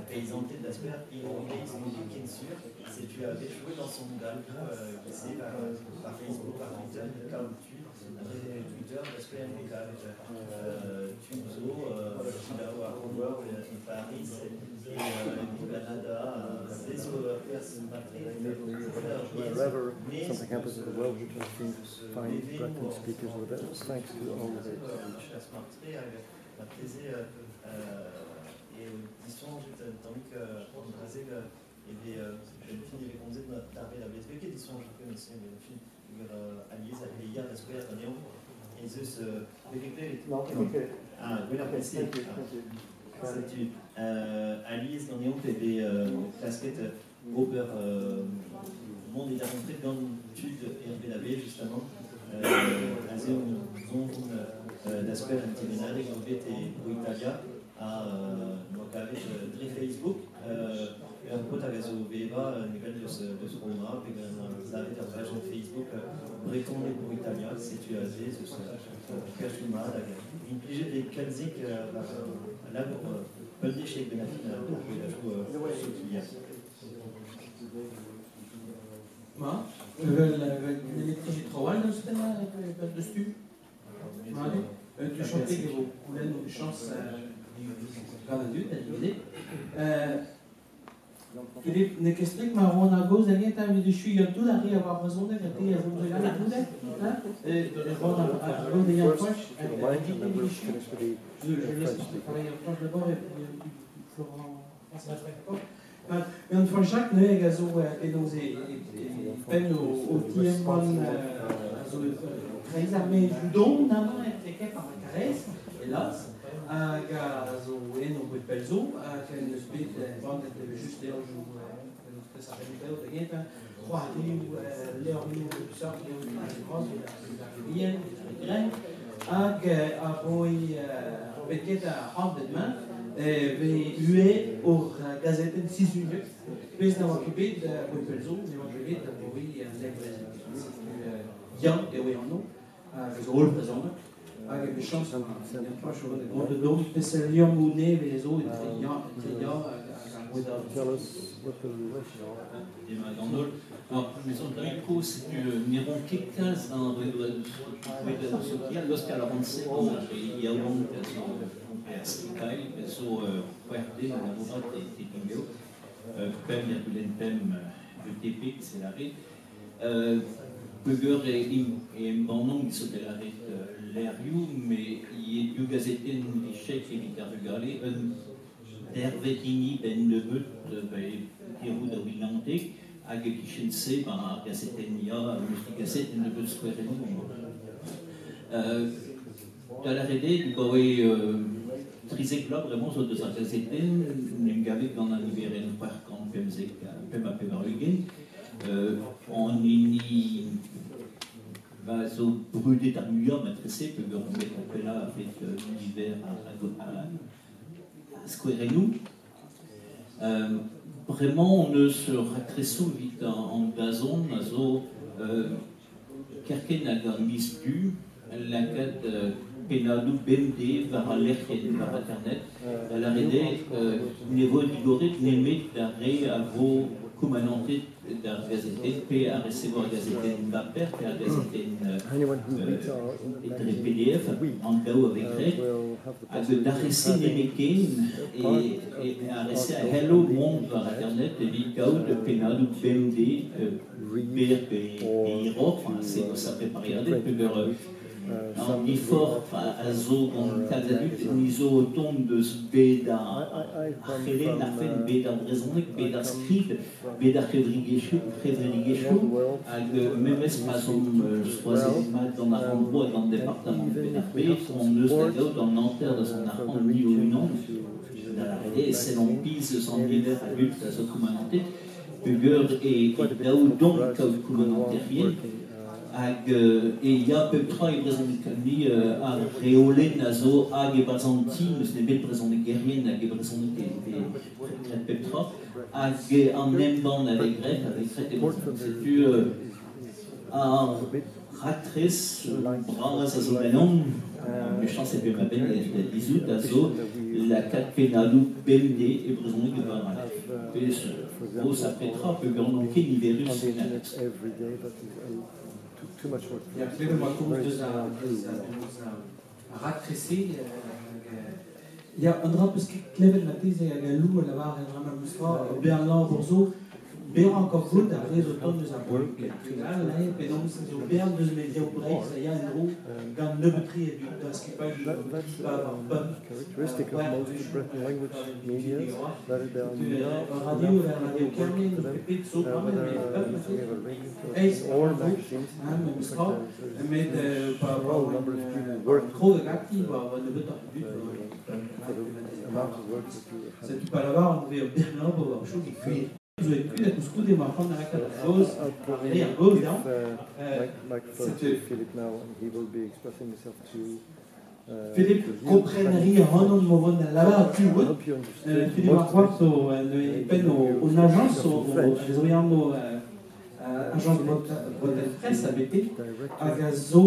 H: paysanté de l'aspect irlandais, bien sûr, c'est tu avais joué dans son modal, qui c'est par Facebook, par Twitter, car Twitter, l'aspect impeccable, Tuzo, Chilao, à Hambourg, et Paris, et Canada, c'est
B: wherever something happens in the world, we try to find Breton speakers with it, thanks to all of it.
H: Et disons, tandis qu'en Brésil, il y avait une fille qui avait d'arriver à la BSB, qui disons, je connaissais une fille qui avait alliée à l'IA, la square, et Zeus, ah, oui, la PC, Alice dans Néon, il y avait casquette Ober, monde il a montré dans l'étude RBLAB, justement, à Zéon, d'aspect intérimaire et pour Italia a Facebook un peu à Veva niveau de ce programme et vous avez la page Facebook Breton et pour Italia situé à Zé ce Kashuma une pige des Kalzik là pour un déchet Benafina pour la joue ce qu'il y a.
A: Ma, l'électricité trop loin, c'était là, dessus. Du chantier que vous voulez nous chance quand Philippe, ne qu'est-ce que Maron a gauche, il y a un dessus, il y a tout l'arrêt à avoir besoin de rester à vous regarder tout là. Et bon, à l'eau des gens proches, je laisse travailler en proche d'abord et puis Florent, on se répète. Mais une fois chaque ne gazo et nos peine au tiers mais judo nama é par la caresse hélas a gazo e no bit belzo a que nos bit bande de juste là je ça fait de gueta croati Léonie ça qui est une grosse la bien grain a que a poi petita hand de main UE au gazette 6 minutes puis dans occupé de bit belzo mais je vais d'abord Jan et oui en nous gehoord personen. Ik heb de chance om de dood te zijn, Jan Mounet, et les autres, Jan,
B: Tell us what the
I: alors, Maison de Rico, c'est du numéro 15 dans le lorsqu'il y a la rentrée, il y a un Skype, so PRD, la boîte et Tingo, PEM, il y a tout l'NPEM, le TP, c'est l'arrêt. Bugger et un bon nombre qui sont de l'arrêt l'Eriou, mais il y a deux gazettes qui chèquent et qui regardent un d'Hervétini, ben de but, qui roule de Winanté, à Gekichense, par gazette Nia, une gazette de but square et dans l'arrêt, il y a trisé là vraiment sur deux gazettes, une gavette dans la libérée de parc en Pemzek, Pemapé Varugen. On y va se brûler d'armure, maîtrisé, que on met là avec l'hiver à Square-nous. Vraiment, on se rétrécit vite en gazon, nazo, Kerken a mis du, la carte Penadou BMD, par l'Erken, par Internet, à l'arrêt, niveau ligoré, n'émet d'arrêt à vos commandants da gazette, P a recevoir gazette Mbappé, P a gazette PDF, en gao avec grec, a de d'arrêter Nemeken et arrêter à Hello Monde par Internet, et l'icao de Penadou BMD,
B: read
I: Iroh, c'est ça préparé à des en effort à zo on kazanut nizo tombe de beda Helen la fait beda raisonné beda script beda février avec même espace troisième dans la renvoi dans le département de BNP on ne sait dans Nanterre de son argent ni au nom et c'est l'empise sans leader adulte à ce commandanté Buger et Daudon commandanté et il y a peu près il présente comme à réolé nazo à Gebazanti c'est des présents guerriers à Gebazanti des Petra à en même temps avec grec c'est du à ratrice bras à Zobanon mais je pense c'est bien ma belle la 18 azo la 4 pénalou BD et présent que va et ça Petra peut gagner ni virus
A: Ja, ik weet maar kom dus ratressé. Ja, en dan parce que Cleven la tese ya galou la var vraiment mustra Bernard Bourgeau bien encore good à les automnes de sa politique là et puis donc c'est au bien de médias au break ça y a un gros dans le tri et dans ce qui pas
B: characteristic of most Breton language media that there are
A: radio Carmen petit so pas mais
B: or magazines
A: mais trop actif le but
B: for the amount of work that you have.
A: C'est pas là-bas, on veut Bernard pour voir chose qui fait. Vous avez pu être scoudé ma femme dans la chose. Et un beau bien.
B: C'était Philippe now, and he will be expressing himself to.
A: Philippe comprendrait un de mon là-bas tu vois. Philippe va voir sur le peine aux agences, les orients agence de presse à BP, à Gazo,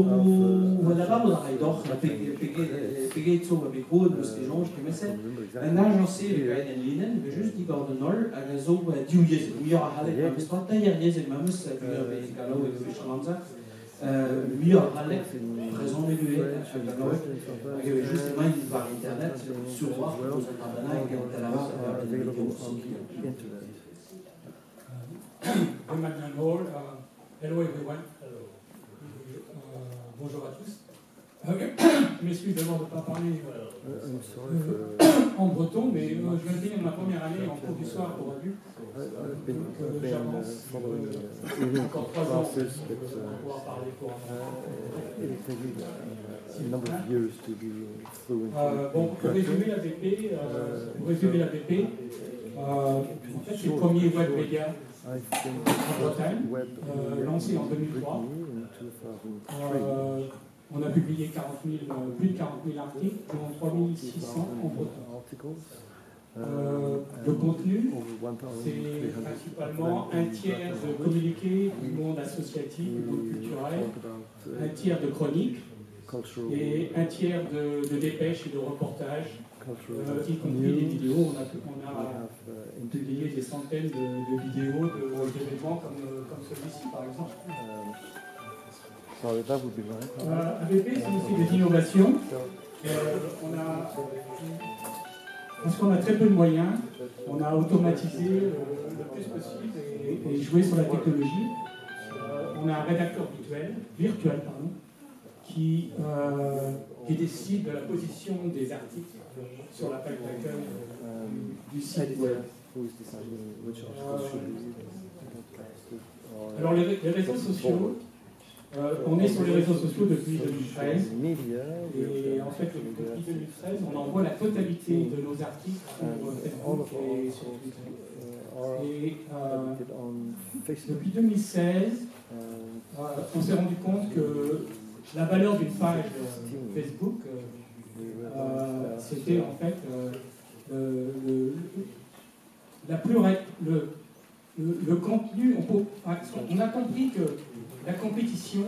A: voilà pas mon raidor, payé tout avec vous, de ces gens qui me savent. Un agence avec un linen, juste du Gordonol, à Gazo, Diouye, où il y aura Halek, mais pas tailleur, il y a des mamans, c'est avec Galo et les Chalanza. Lui, il y aura Halek, présent de lui, il y avait justement une barre internet sur voir, vous êtes en train de là-bas,
J: Hall. Hello everyone. Bonjour à tous. Je m'excuse d'abord de ne pas parler en breton, mais je viens de finir ma première année en cours du soir pour adultes. J'avance encore 3 ans pour pouvoir parler couramment. Bon, pour résumer la BP, en fait, c'est le premier web média en Bretagne, lancé en 2003. On a publié plus de 40 000 articles, dont 3600 en breton. Le contenu, c'est principalement un tiers de communiqués du monde associatif, du monde culturel, un tiers de chroniques et un tiers de dépêches et de reportages, y compris des vidéos. On a publié des centaines de vidéos d'événements comme celui-ci par exemple. ABP, c'est aussi des innovations. Parce qu'on a très peu de moyens, on a automatisé le plus possible et joué sur la technologie. On a un rédacteur virtuel, qui décide de la position des articles sur la page d'accueil du site web. Alors les réseaux sociaux, on est sur les réseaux sociaux depuis 2013 et en fait depuis 2013 on envoie la totalité de nos articles sur Facebook et sur Twitter. Et depuis 2016, on s'est rendu compte que la valeur d'une page Facebook, c'était en fait le contenu. On a compris que la compétition,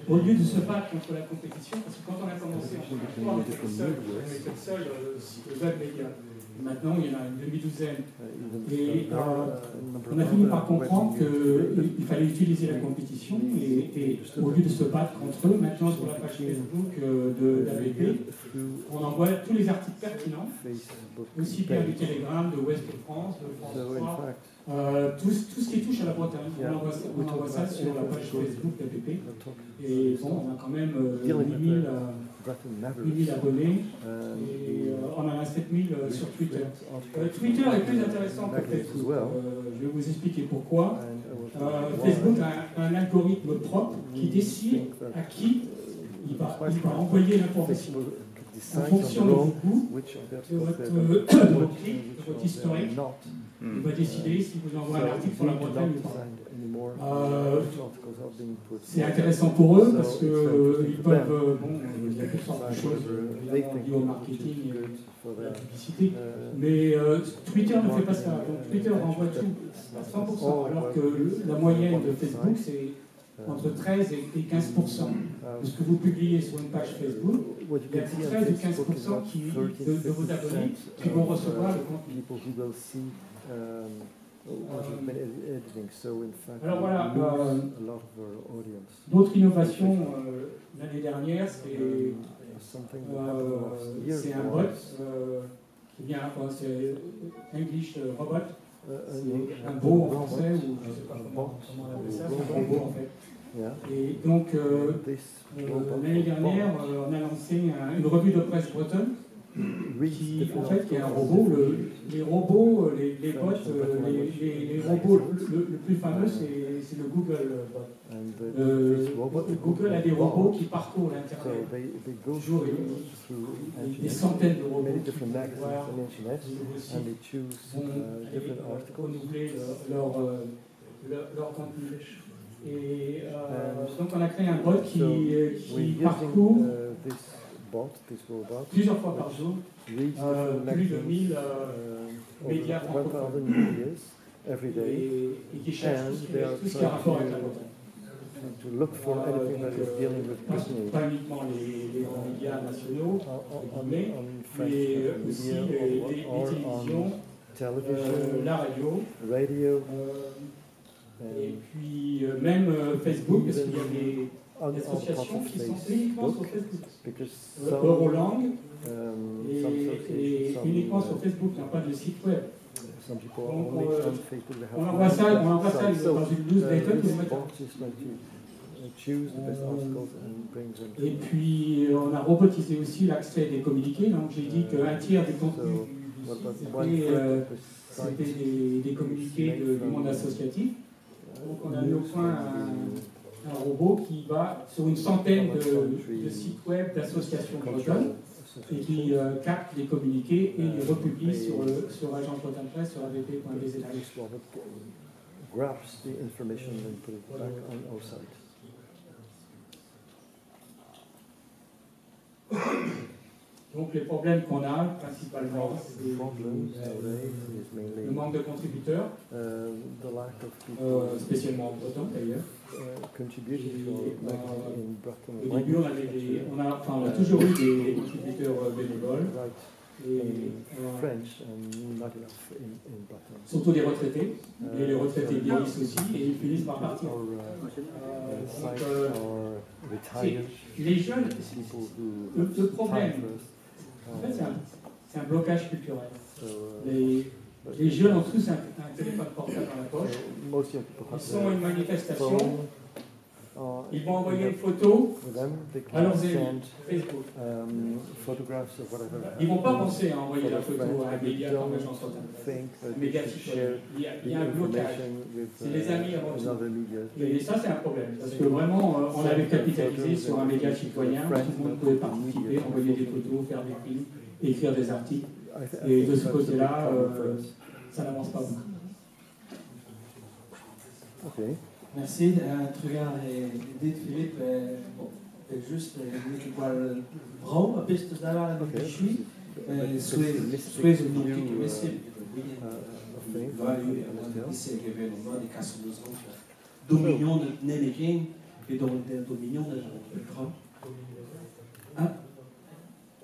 J: au lieu de se battre contre la compétition, parce que quand on a commencé en 2003, on était le seul web média. Maintenant, il y en a une demi-douzaine. Et on a fini par comprendre qu'il fallait utiliser la compétition et au lieu de se battre contre eux, maintenant sur la page Facebook d'AVP, on envoie tous les articles pertinents, aussi bien du Télégramme, de Ouest de France, de France 3, tout ce qui touche à la Bretagne. On envoie ça sur la page Facebook d'AVP. Et bon, on a quand même 8000 abonnés et on en a 7000 sur Twitter. Twitter est plus intéressant que Facebook. Je vais vous expliquer pourquoi. Facebook a un algorithme propre qui décide à qui il va envoyer l'information. En fonction de vos goûts, de vos clics, de votre historique, il va décider si vous envoie un article sur la Bretagne ou pas. C'est intéressant pour eux parce qu'ils peuvent, il y a toutes sortes de choses liées au marketing et à la publicité, mais Twitter ne fait pas ça. Donc Twitter renvoie tout à 100%, alors que la moyenne de Facebook c'est entre 13 et 15% de ce que vous publiez sur une page Facebook. Il y a 13 et 15% de vos abonnés qui vont recevoir le contenu. Alors voilà, d'autres innovations l'année dernière, c'est un bot qui vient, c'est English Robot, c'est un bot en français, ou je ne sais pas comment on appelle ça, c'est un robot en fait. Et donc l'année dernière, on a lancé une revue de presse bretonne qui en fait qui est un robot. Les robots, les bots, les robots le plus fameux c'est le Google bot. Google a des robots qui parcourent l'internet toujours des centaines de robots qui vont voir vont renouveler leur contenu. Et donc on a créé un bot qui parcourt plusieurs fois par jour plus de 1000 médias francophones et qui cherche tout ce qui a rapport avec la Bretagne. Pas uniquement les grands médias nationaux, mais aussi les télévisions, la radio, et puis même Facebook, parce qu'il y a des associations qui sont uniquement sur Facebook. Eurolang et uniquement sur Facebook, il n'y a pas de site web. Donc, on envoie ça dans une newsletter tous les matins. Et puis on a robotisé aussi l'accès des communiqués. Donc j'ai dit qu'un tiers des contenus c'était des communiqués du monde associatif. Donc on a mis au point un robot qui va sur une centaine de sites web d'associations bretonnes et qui capte les communiqués et les republie sur Agence Bretagne Presse, sur avp.bz.
B: Grabs the information and put it back on our site.
J: Donc les problèmes qu'on a principalement, c'est le manque de contributeurs, spécialement en breton d'ailleurs. Au début, on a toujours eu des contributeurs bénévoles, surtout des retraités, et les retraités vieillissent aussi et ils finissent par partir. Les jeunes, le problème, en fait, c'est un blocage culturel. Les jeunes ont tous un téléphone portable dans la poche. Ils sont à une manifestation. Ils vont envoyer une photo à leurs amis Facebook. Ils ne vont pas penser à envoyer la photo à un média comme Agence Bretagne, un média citoyen. Il y a un blocage. C'est les amis avant tout. Et ça, c'est un problème. Parce que vraiment, on avait capitalisé sur un média citoyen. Tout le monde pouvait participer, envoyer des photos, faire des films, écrire des articles. Et de ce côté-là, ça n'avance pas beaucoup.
B: Okay.
A: Merci. Terwijl dit Filip juist niet wel vrouw, een beetje daar waren de Chui, Suez non que monsieur, value ici événement des casses de zone, dominion de Nénékin et dominion de grand. Ah,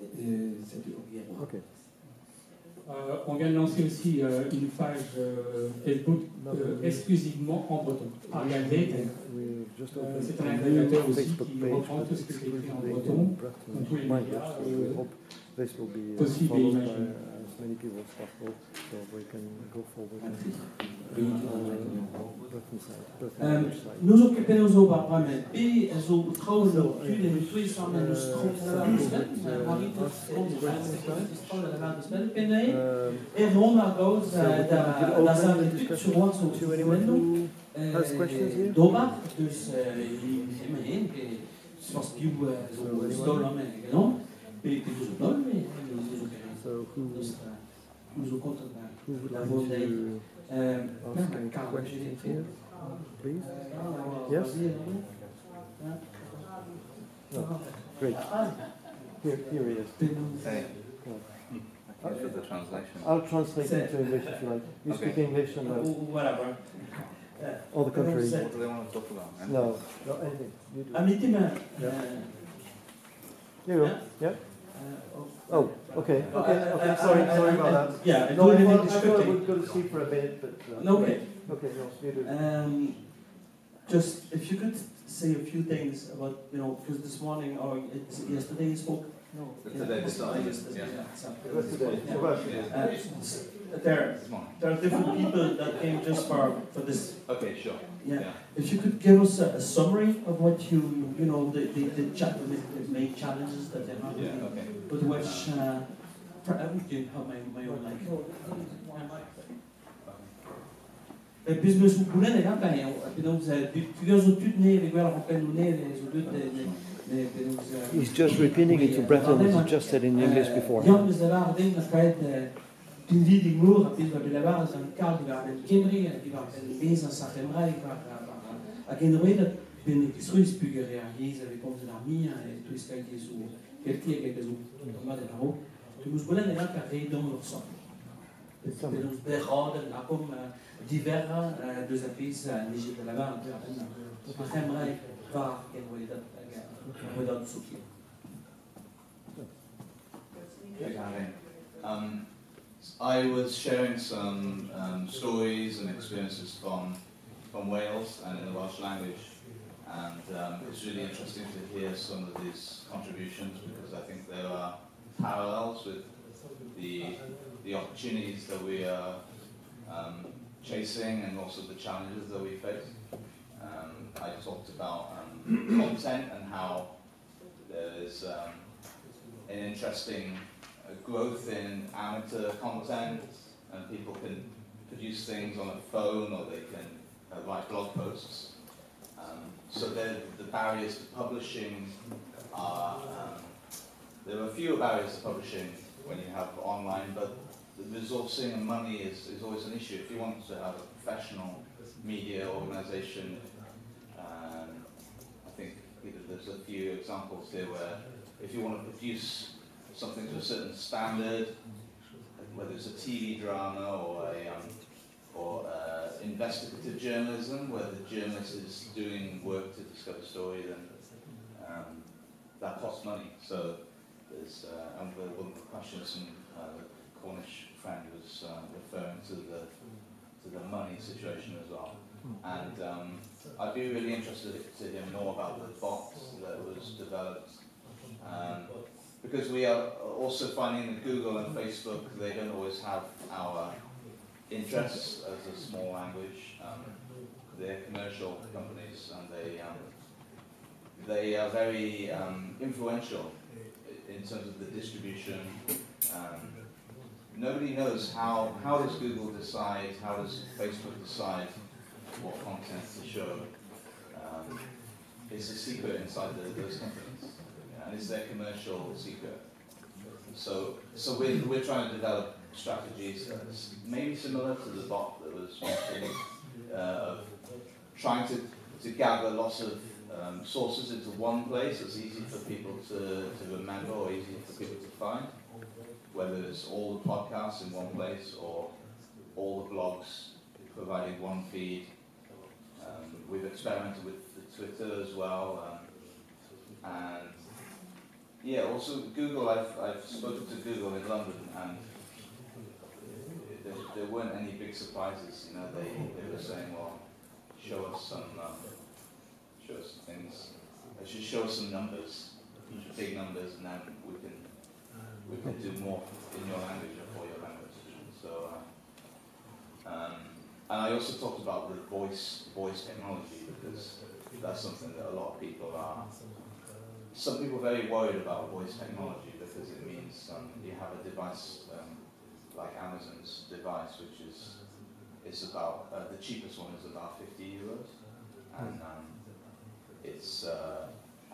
A: c'était au Guérois.
J: On vient de lancer aussi une page Facebook exclusivement en breton. Ariane, c'est un agrégateur aussi qui reprend tout ce qui est écrit en breton dans tous les médias possibles et imaginables.
B: Many people as possible, so we can go forward.
A: Nous occupons nos barbes, et elles ont trouvé plus de nuits sans nous trouver et Rome à cause dans un étude sur moi sur Doba, dus imagine que zoals die stolen met genomen, ben ik dus ook nooit meer.
B: So who would like to ask any questions here, please? Yes? No. Great. Here he is.
F: Hey. Thanks for the translation.
B: I'll translate into English if you like. You
F: Okay.
B: speak English and
A: whatever.
B: all the country.
F: What do they want to talk about?
B: No, anything. You do.
A: Yeah.
B: Here you go. Yeah? Oh, okay. Sorry about that.
A: Yeah,
B: No,
A: I
B: thought I would go to sleep for a bit, but...
A: Okay.
B: Okay, no, you do.
A: Just, if you could say a few things about, you know, because this morning or yesterday you spoke? No.
F: Today, this morning, yeah.
B: It was today. It was today.
A: There are different people that came just for this.
F: Okay, sure.
A: Yeah. If you could give us a summary of what you know, the main challenges that they're having.
F: Yeah, okay.
A: With which, I would have my own life. Business Bulan är ganska här,
B: He's just repeating it to Breton as he just said in English before.
A: diverra desafios nigerianos
F: I was sharing some stories and experiences from Wales and in the Welsh language, and it's really interesting to hear some of these contributions because I think there are parallels with the opportunities that we are chasing and also the challenges that we face. I talked about content and how there is an interesting growth in amateur content, and people can produce things on a phone or they can write blog posts. So the barriers to publishing are, there are fewer barriers to publishing when you have online, but the resourcing and money is always an issue. If you want to have a professional media organization, I think there's a few examples here where if you want to produce something to a certain standard, whether it's a TV drama or investigative journalism, where the journalist is doing work to discover a story, then that costs money. So there's one of the questions from the Cornish friend was referring to the money situation as well. And I'd be really interested to hear more about the box that was developed. Because we are also finding that Google and Facebook, they don't always have our interests as a small language. They're commercial companies and they are very influential in terms of the distribution. Nobody knows how does Google decide, how does Facebook decide what content to show. It's a secret inside those companies, and it's their commercial secret. So we're trying to develop strategies that's maybe similar to the bot that was mentioned, of trying to gather lots of sources into one place that's easy for people to remember or easy for people to find, whether it's all the podcasts in one place or all the blogs providing one feed. We've experimented with the Twitter as well, and yeah, also Google. I've spoken to Google in London, and there weren't any big surprises. You know, they were saying, well, show us some things. They should show us some numbers, big numbers, and then we can do more in your language or for your language. So, and I also talked about the voice technology, because that's something that a lot of people are. Some people are very worried about voice technology because it means you have a device like Amazon's device, which is about the cheapest one is about €50, and it's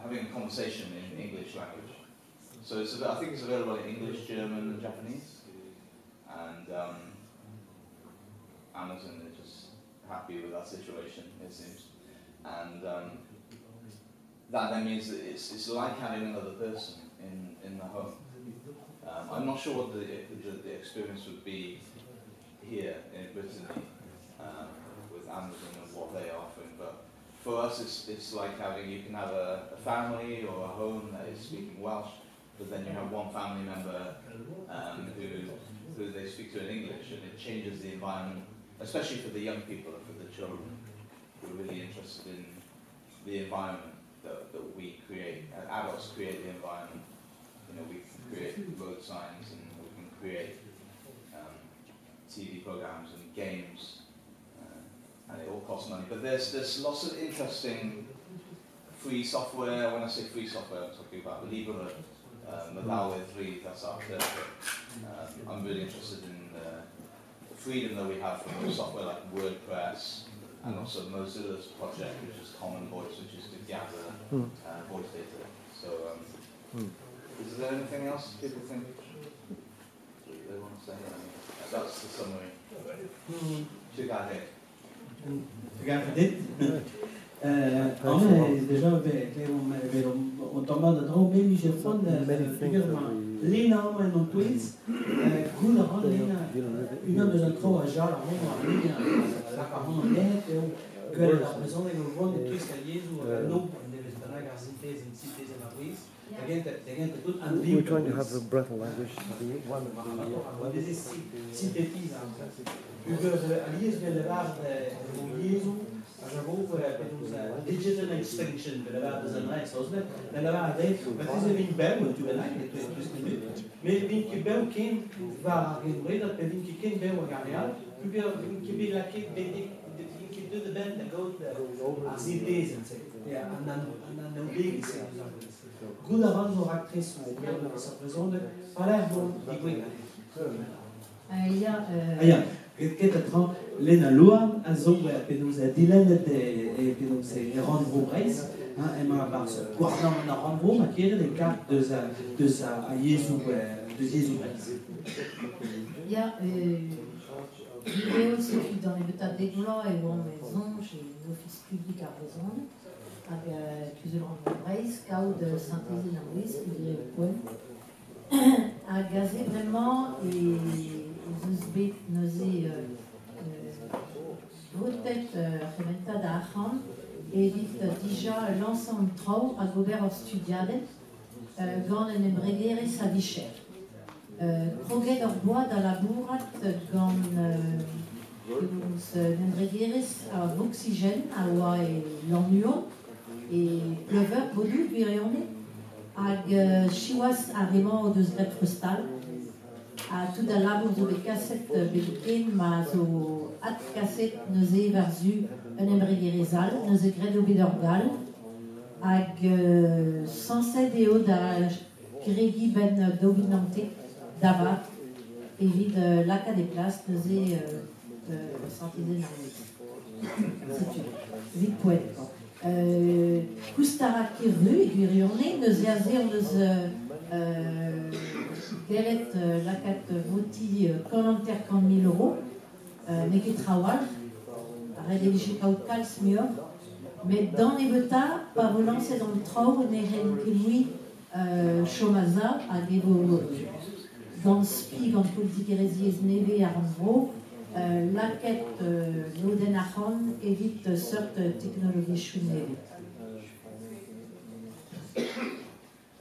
F: having a conversation in English language. So I think it's available in English, German, and Japanese, and Amazon is just happy with that situation, it seems, and that then means that it's like having another person in the home. I'm not sure what the experience would be here in Brittany with Amazon and what they are offering, but for us it's like you can have a family or a home that is speaking Welsh, but then you have one family member who they speak to in English, and it changes the environment, especially for the young people and for the children who are really interested in the environment that we create. Adults create the environment. You know, we can create road signs, and we can create TV programs and games, and it all costs money. But there's lots of interesting free software. When I say free software, I'm talking about Libre, Medallia 3, that's our third. I'm really interested in the freedom that we have from software like WordPress, and also Mozilla's project, which is Common Voice, which is to gather voice data. So, is there anything else people think they want to say? That's the summary.
A: أنا ديجا وطبعا هو بيمي جفون لينا هم إنه تويس كل هون لينا إنه ديجا تروح جار هم لينا هم نهت que la raison est le monde de ce qu'il y a nous de la synthèse une synthèse à la prise.
B: We're trying to have a Breton language. One of the
A: synthétise alies belevard Jesu digital extinction belevard zijn reis oslet belevard wat is er in bel tu ben mais vin que bel quem va in dat vin que quem bel ganeal tu que be la que de de band that goes à synthèse ja en dan big goed avant nos actrices de sa présence Palermo di Guida ja كده ترى لنا لوام أزوج بنوزة ديلنا بنوزة رانفو رئيس إما بس كوحنا من رانفو ما كير les cartes de sa Jésus رئيس.
C: Ja, vidéo c'est dans les états d'Egla et en maison chez l'office public à Raison avec plusieurs reprises cas de synthèse linguistique qui dirait point à gazer vraiment et Uzbek nazi Rotet Rementa d'Acham évite déjà l'ensemble trau à gober studiade gant en embregere sa vicher. Proget or bois dans la bourrat gant embregere à oxygène à oa et l'ennuo et pleuveur bodu virionné ag chiwas a remo de zretfrestal a tout à l'abord de cassette belkin ma zo at cassette neuze verzu un embregerezal neuze gredo bidorgal ag sanse deo da gregi ben dominante d'ava évite laca des places neuze santize narnis vite poète Kustara kiru egurionne neuze azer neuze Gelet lacat voti 40 000 euros, mais qui travaille, arrête de l'échec au calce mieux, mais dans les betas, par relancer dans le trou, n'est rien que lui, Chomaza, à des dans le spi, dans le politique hérésies neve à Ranvro, la quête l'Odenachon évite sorte technologie chuneve.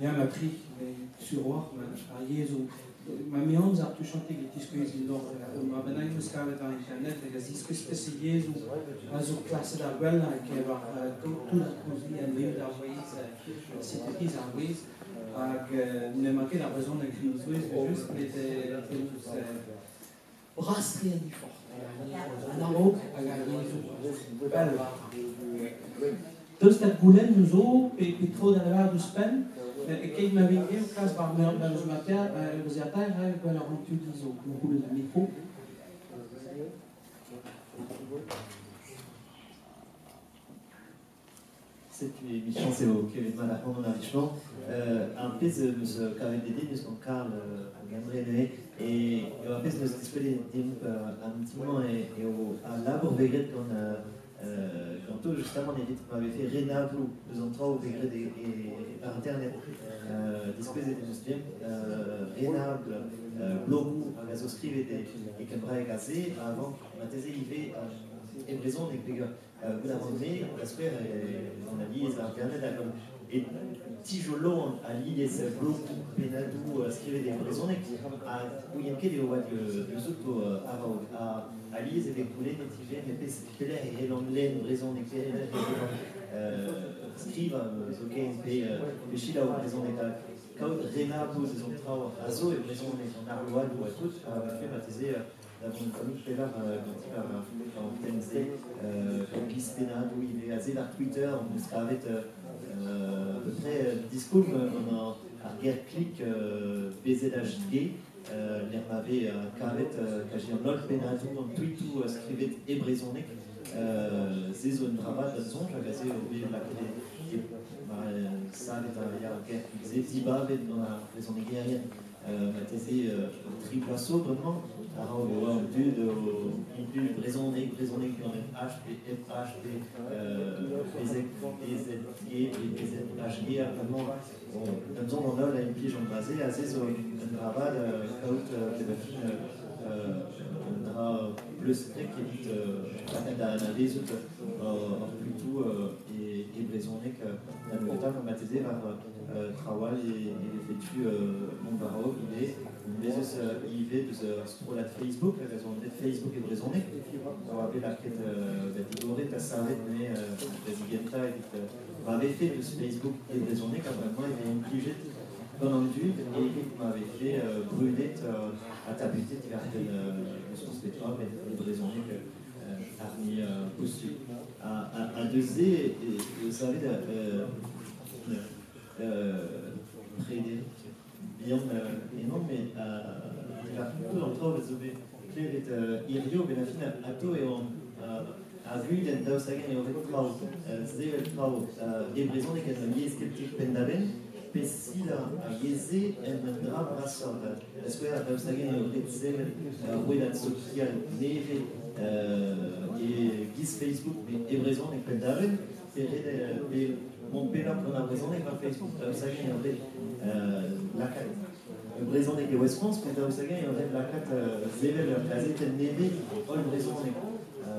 A: Ja, ma pris sur roi à Jésus maar bij ons had toen tegen discussie nog, maar ben ik misschien met internet, en je ziet que spécialisé zo klasse daar wel naar ik waar tout la così en leer daar wees, c'est qui ça wees, ak ne manquait la raison de que nous wees, juste les brasserie die fort. En dan ook, wel dus dat goulin nous zo, puis trop dans la du spen. Ik kijk me weer heel graag bij ons matin, we zijn daar eigenlijk wel een beetje zo, we hebben een micro.
H: Cette émission, c'est au Kevin Malachon en enrichissement. Un peu de KVDD, de ce qu'on parle, Gabriel, et un peu de ce que je un petit moment, et à l'arbre végret quand tout justement on dit qu'on avait fait Rena Blue, deux entrées au degré par internet, disposé de muslim, Rena Blue, à la scrive et qu'un et cassé avant la thèse IV et raison et que vous l'avez parce que on a dit internet et Tijolo a lié les blocs Benadou scrive des raisons et où il y a quel est le surtout à lier avec tous les négligés mais c'est et l'anglais raison et scrive ok et chila ou raison et quand Rena vous des entrées à zo et raison et en arlois ou à tout fait baptiser comme tout à l'heure, en TNC, comme Guy Spénat, où il est assez vers Twitter, on se avec à peu près discours, on a un guerre clic BZHG, l'air avait carré, caché en autre Spénat, on tweet ou scrivait et brisonné, c'est une travail de son, j'ai agacé au milieu de la clé, ça, il y a un guerre qui faisait 10 bas, dans la raison des guerrières. Mathésie triple assaut vraiment alors on voit une raisonner qui en H, FH, BZG, BZHG vraiment comme ça on a une piège en basé assez sur un travail on a plus strict qui est d'analyse plutôt et raisonner que la nouvelle mathésie va travail et effectue mon barreau, il est de ce pour la Facebook, la raison de Facebook est raisonnée. On va appeler la quête d'Igoré, ta savette, mais Presidenta, on avait fait de ce Facebook est raisonné, car vraiment il est obligé pendant le et il m'avait fait brûler à tabuter de son spectacle et de raisonner que parmi possible. À 2D, et vous savez, Frédéric, bien énorme, mais tout l'entrée, vous avez clair Irio, Benafina, Ato, et on a vu l'Endausagan et Oret Trau, Zével Trau, et Bréson, et Casamie, Skeptic Pendaben, Pessila, Yézé, Emendra, Brassord, est-ce que l'Endausagan et Oret Zével, Ouedat Social, Neve, et Guise Facebook, et Bréson, et Pendaben, et mon père qu'on a raisonné par Facebook, Sagan et en fait la carte. Raison des West France, mais Sagan et en fait la carte Zével, la zételle nébé, pas une raison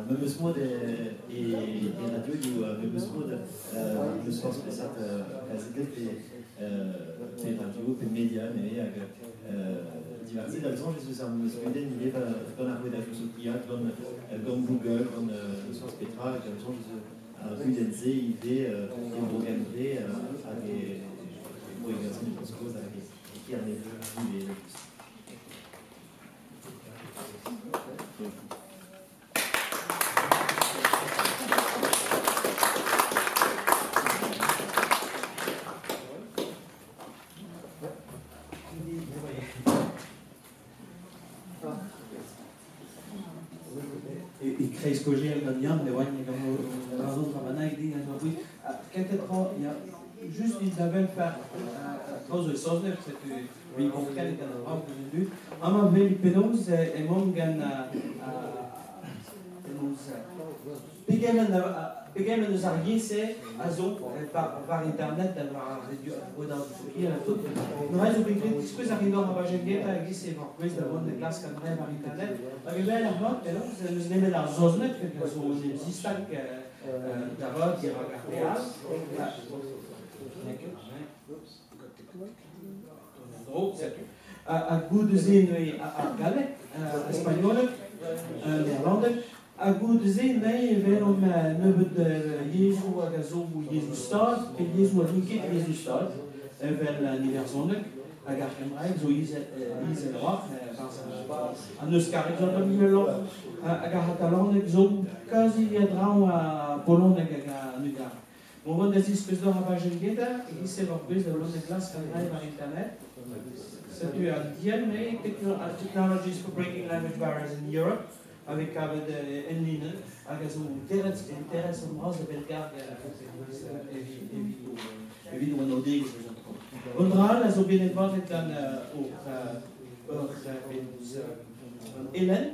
H: même ce mot et radio ou même ce mot le soir spécial la zételle et radio, et médias, mais diverses. La raison, je suis un monsieur il est dans la rédaction qu'il y a, comme Google, comme le soir spectral, la raison, Udense, idée, programmée à des organisations de cause avec qui en est plus.
A: I kreiskorrigeren dat Jan, det var inte raison för man är det alltså quelque part il y a juste Isabelle faire cause de ça c'est que vi konkret kan ha nu ama väl penos är många Pegamen de Zargier, c'est par internet d'avoir tout. Nous avons dit que ça arrive à Bajenguet, c'est par quiz de bonne classe qu'on a par internet. Mais bien la note, nous avons la zone que sont des systèmes d'abord qui regardent. a goede zin a Galek, Espagnol, Nederlander, a goede zin waarom nebet Jezu a zo Jezus staat, en Jezu a niet Jezus staat, wel universonlijk, a gargemrijk, zo is het rach, a neus karik zonder milo, a garhatalannek zo, quasi drau a Polonek a nugar. Moment dat is dus door a bagengeta, ik is er ook best de londe glas kan rijden aan internet. C'est un DMA, Technologies for Breaking Language Barriers in Europe, avec en ligne, avec un intéressant de Belgarde et vidéo nordique. Onderaan, als op binnen wat ik dan Hélène,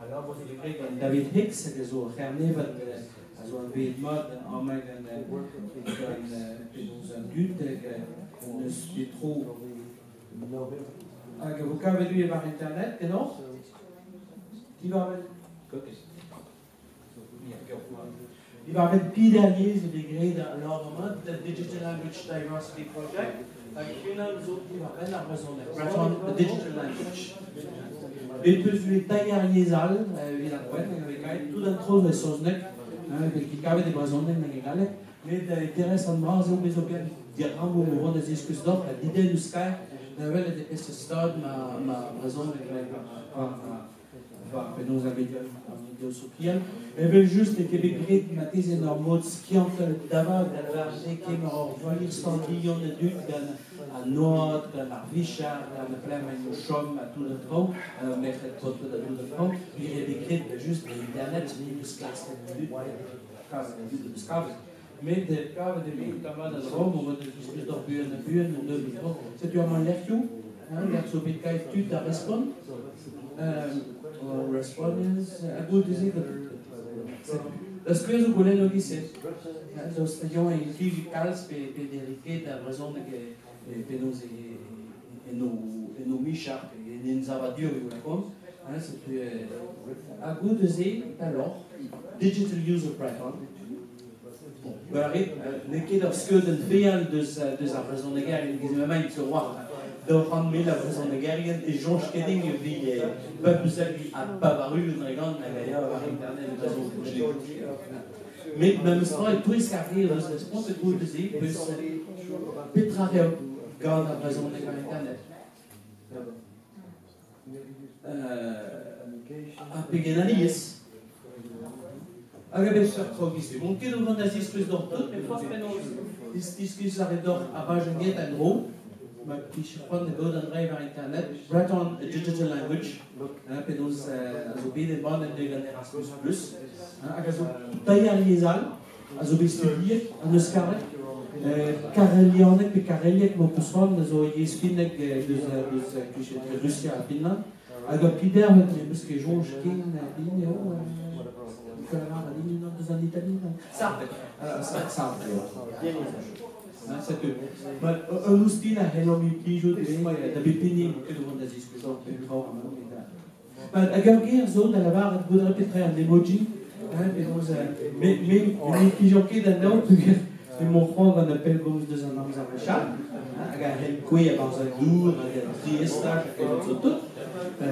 A: alors wat ik spreek van David Hicks, zo Gerneven, zo een beetje mod, en met een dude, dus die trop. Vous avez vu par internet, genau? Die waren pidaliers de grade l'ornement de Digital Language Diversity Project. Ik ben zo die waren la raison de Digital Language. Et puis les taillariers al, il a quoi, tout d'un trop de choses nek, qui cave des raisons nek négale, mais intéressant zo mais bien dire un mot au des discussions d'or, l'idée du sky, la de ce stade ma raison nek va nous avons Social. Jeg vil just ikke begrep med disse enormt skjønte dager, det var ikke med å være standigende dykden av Nord, av Visha, av Plemen og Sjom, av tout le tronc, med et pote de tout le tronc. Vi har begrep just internet, som ikke sklasse de skavet. Men det gav det meg, da var det rom, og det skulle stå byen, så du har man lært jo, lært så vidt hva du da respond. Response a good disease. As coisas que o Leno disse, nós temos em Kivicals pederiquet a razão de que nos no Misha e nos avadio e o com, c'est a good disease alors digital user pattern. Ne que das coisas real dos a razão de guerra que me mãe se roi. De rendre la raison de guerre et Jean Schkeding vit pas plus ça qui a pas paru une regarde d'ailleurs par internet de raison que je l'ai mais même ça tout ce qui arrive dans ce sport c'est tout dire peut pétraré garde la raison de internet a pegenalis agabe sur trop qui c'est mon que nous vendons des choses dans toutes mais fois que nous discussions avec d'or à Bagenget en gros qui se prend de God and Drive internet, Breton Digital Language, que nous avons des bandes de Erasmus+, also taillariesal, also studiert, an der Skare, Karelianek, die Kareliek, wo posłon, so jest Finnek, z Rusja a Finland, also Pider, mit dem Jean Schkin, linie, Nicolas linie, non, dos en Italie, Sartre, un ustina hellomi pijo de da bipini que nous on a discuté a garguer zo da la barre de répéter un emoji mais les pigeons qui dans l'autre et mon frère on appelle comme deux ans à chat a garder quoi à Banzagour à Triesta que tout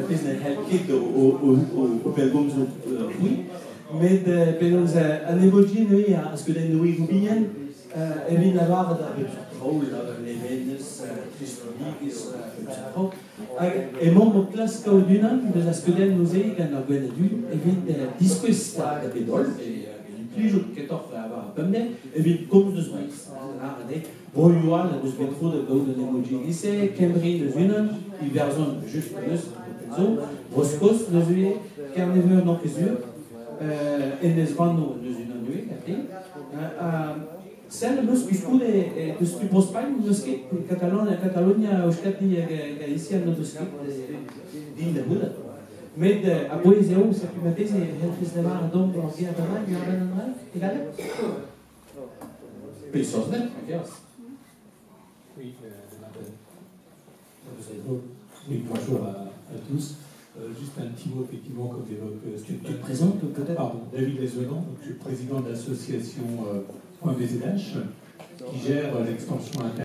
A: puis le helkit au pelgums oui mais de pelos un emoji lui à ce que les nouilles bien Evin Navarre les Vénus, Christoliques, et mon classe Cauduna, de la Scudel Musée, qui a gagné du, Evin discussa de Bédol, et plus jours que t'offre à avoir un peu de, Evin comme de Smith, Royal, de ce métro de Golden Emoji lycée, Cambry, de Zunan, Iverzon, juste de Roscos, de Zué, Carnever, non que sûr, Enesvano, de Zunan, Celle nus biscude dus Spain nus que Catalunya euskadi Galicia no dus din de Buda. Med a poesia o se tu matese helpes de mar dom por dia de mar ya ben mal egale. Pesos ne?
J: Oui, bonjour à tous. Juste un petit mot, effectivement, comme évoque.
A: Tu te présentes peut-être?
J: Pardon, David Lesvenant, je suis président de l'association Point VZH, qui gère l'extension interne.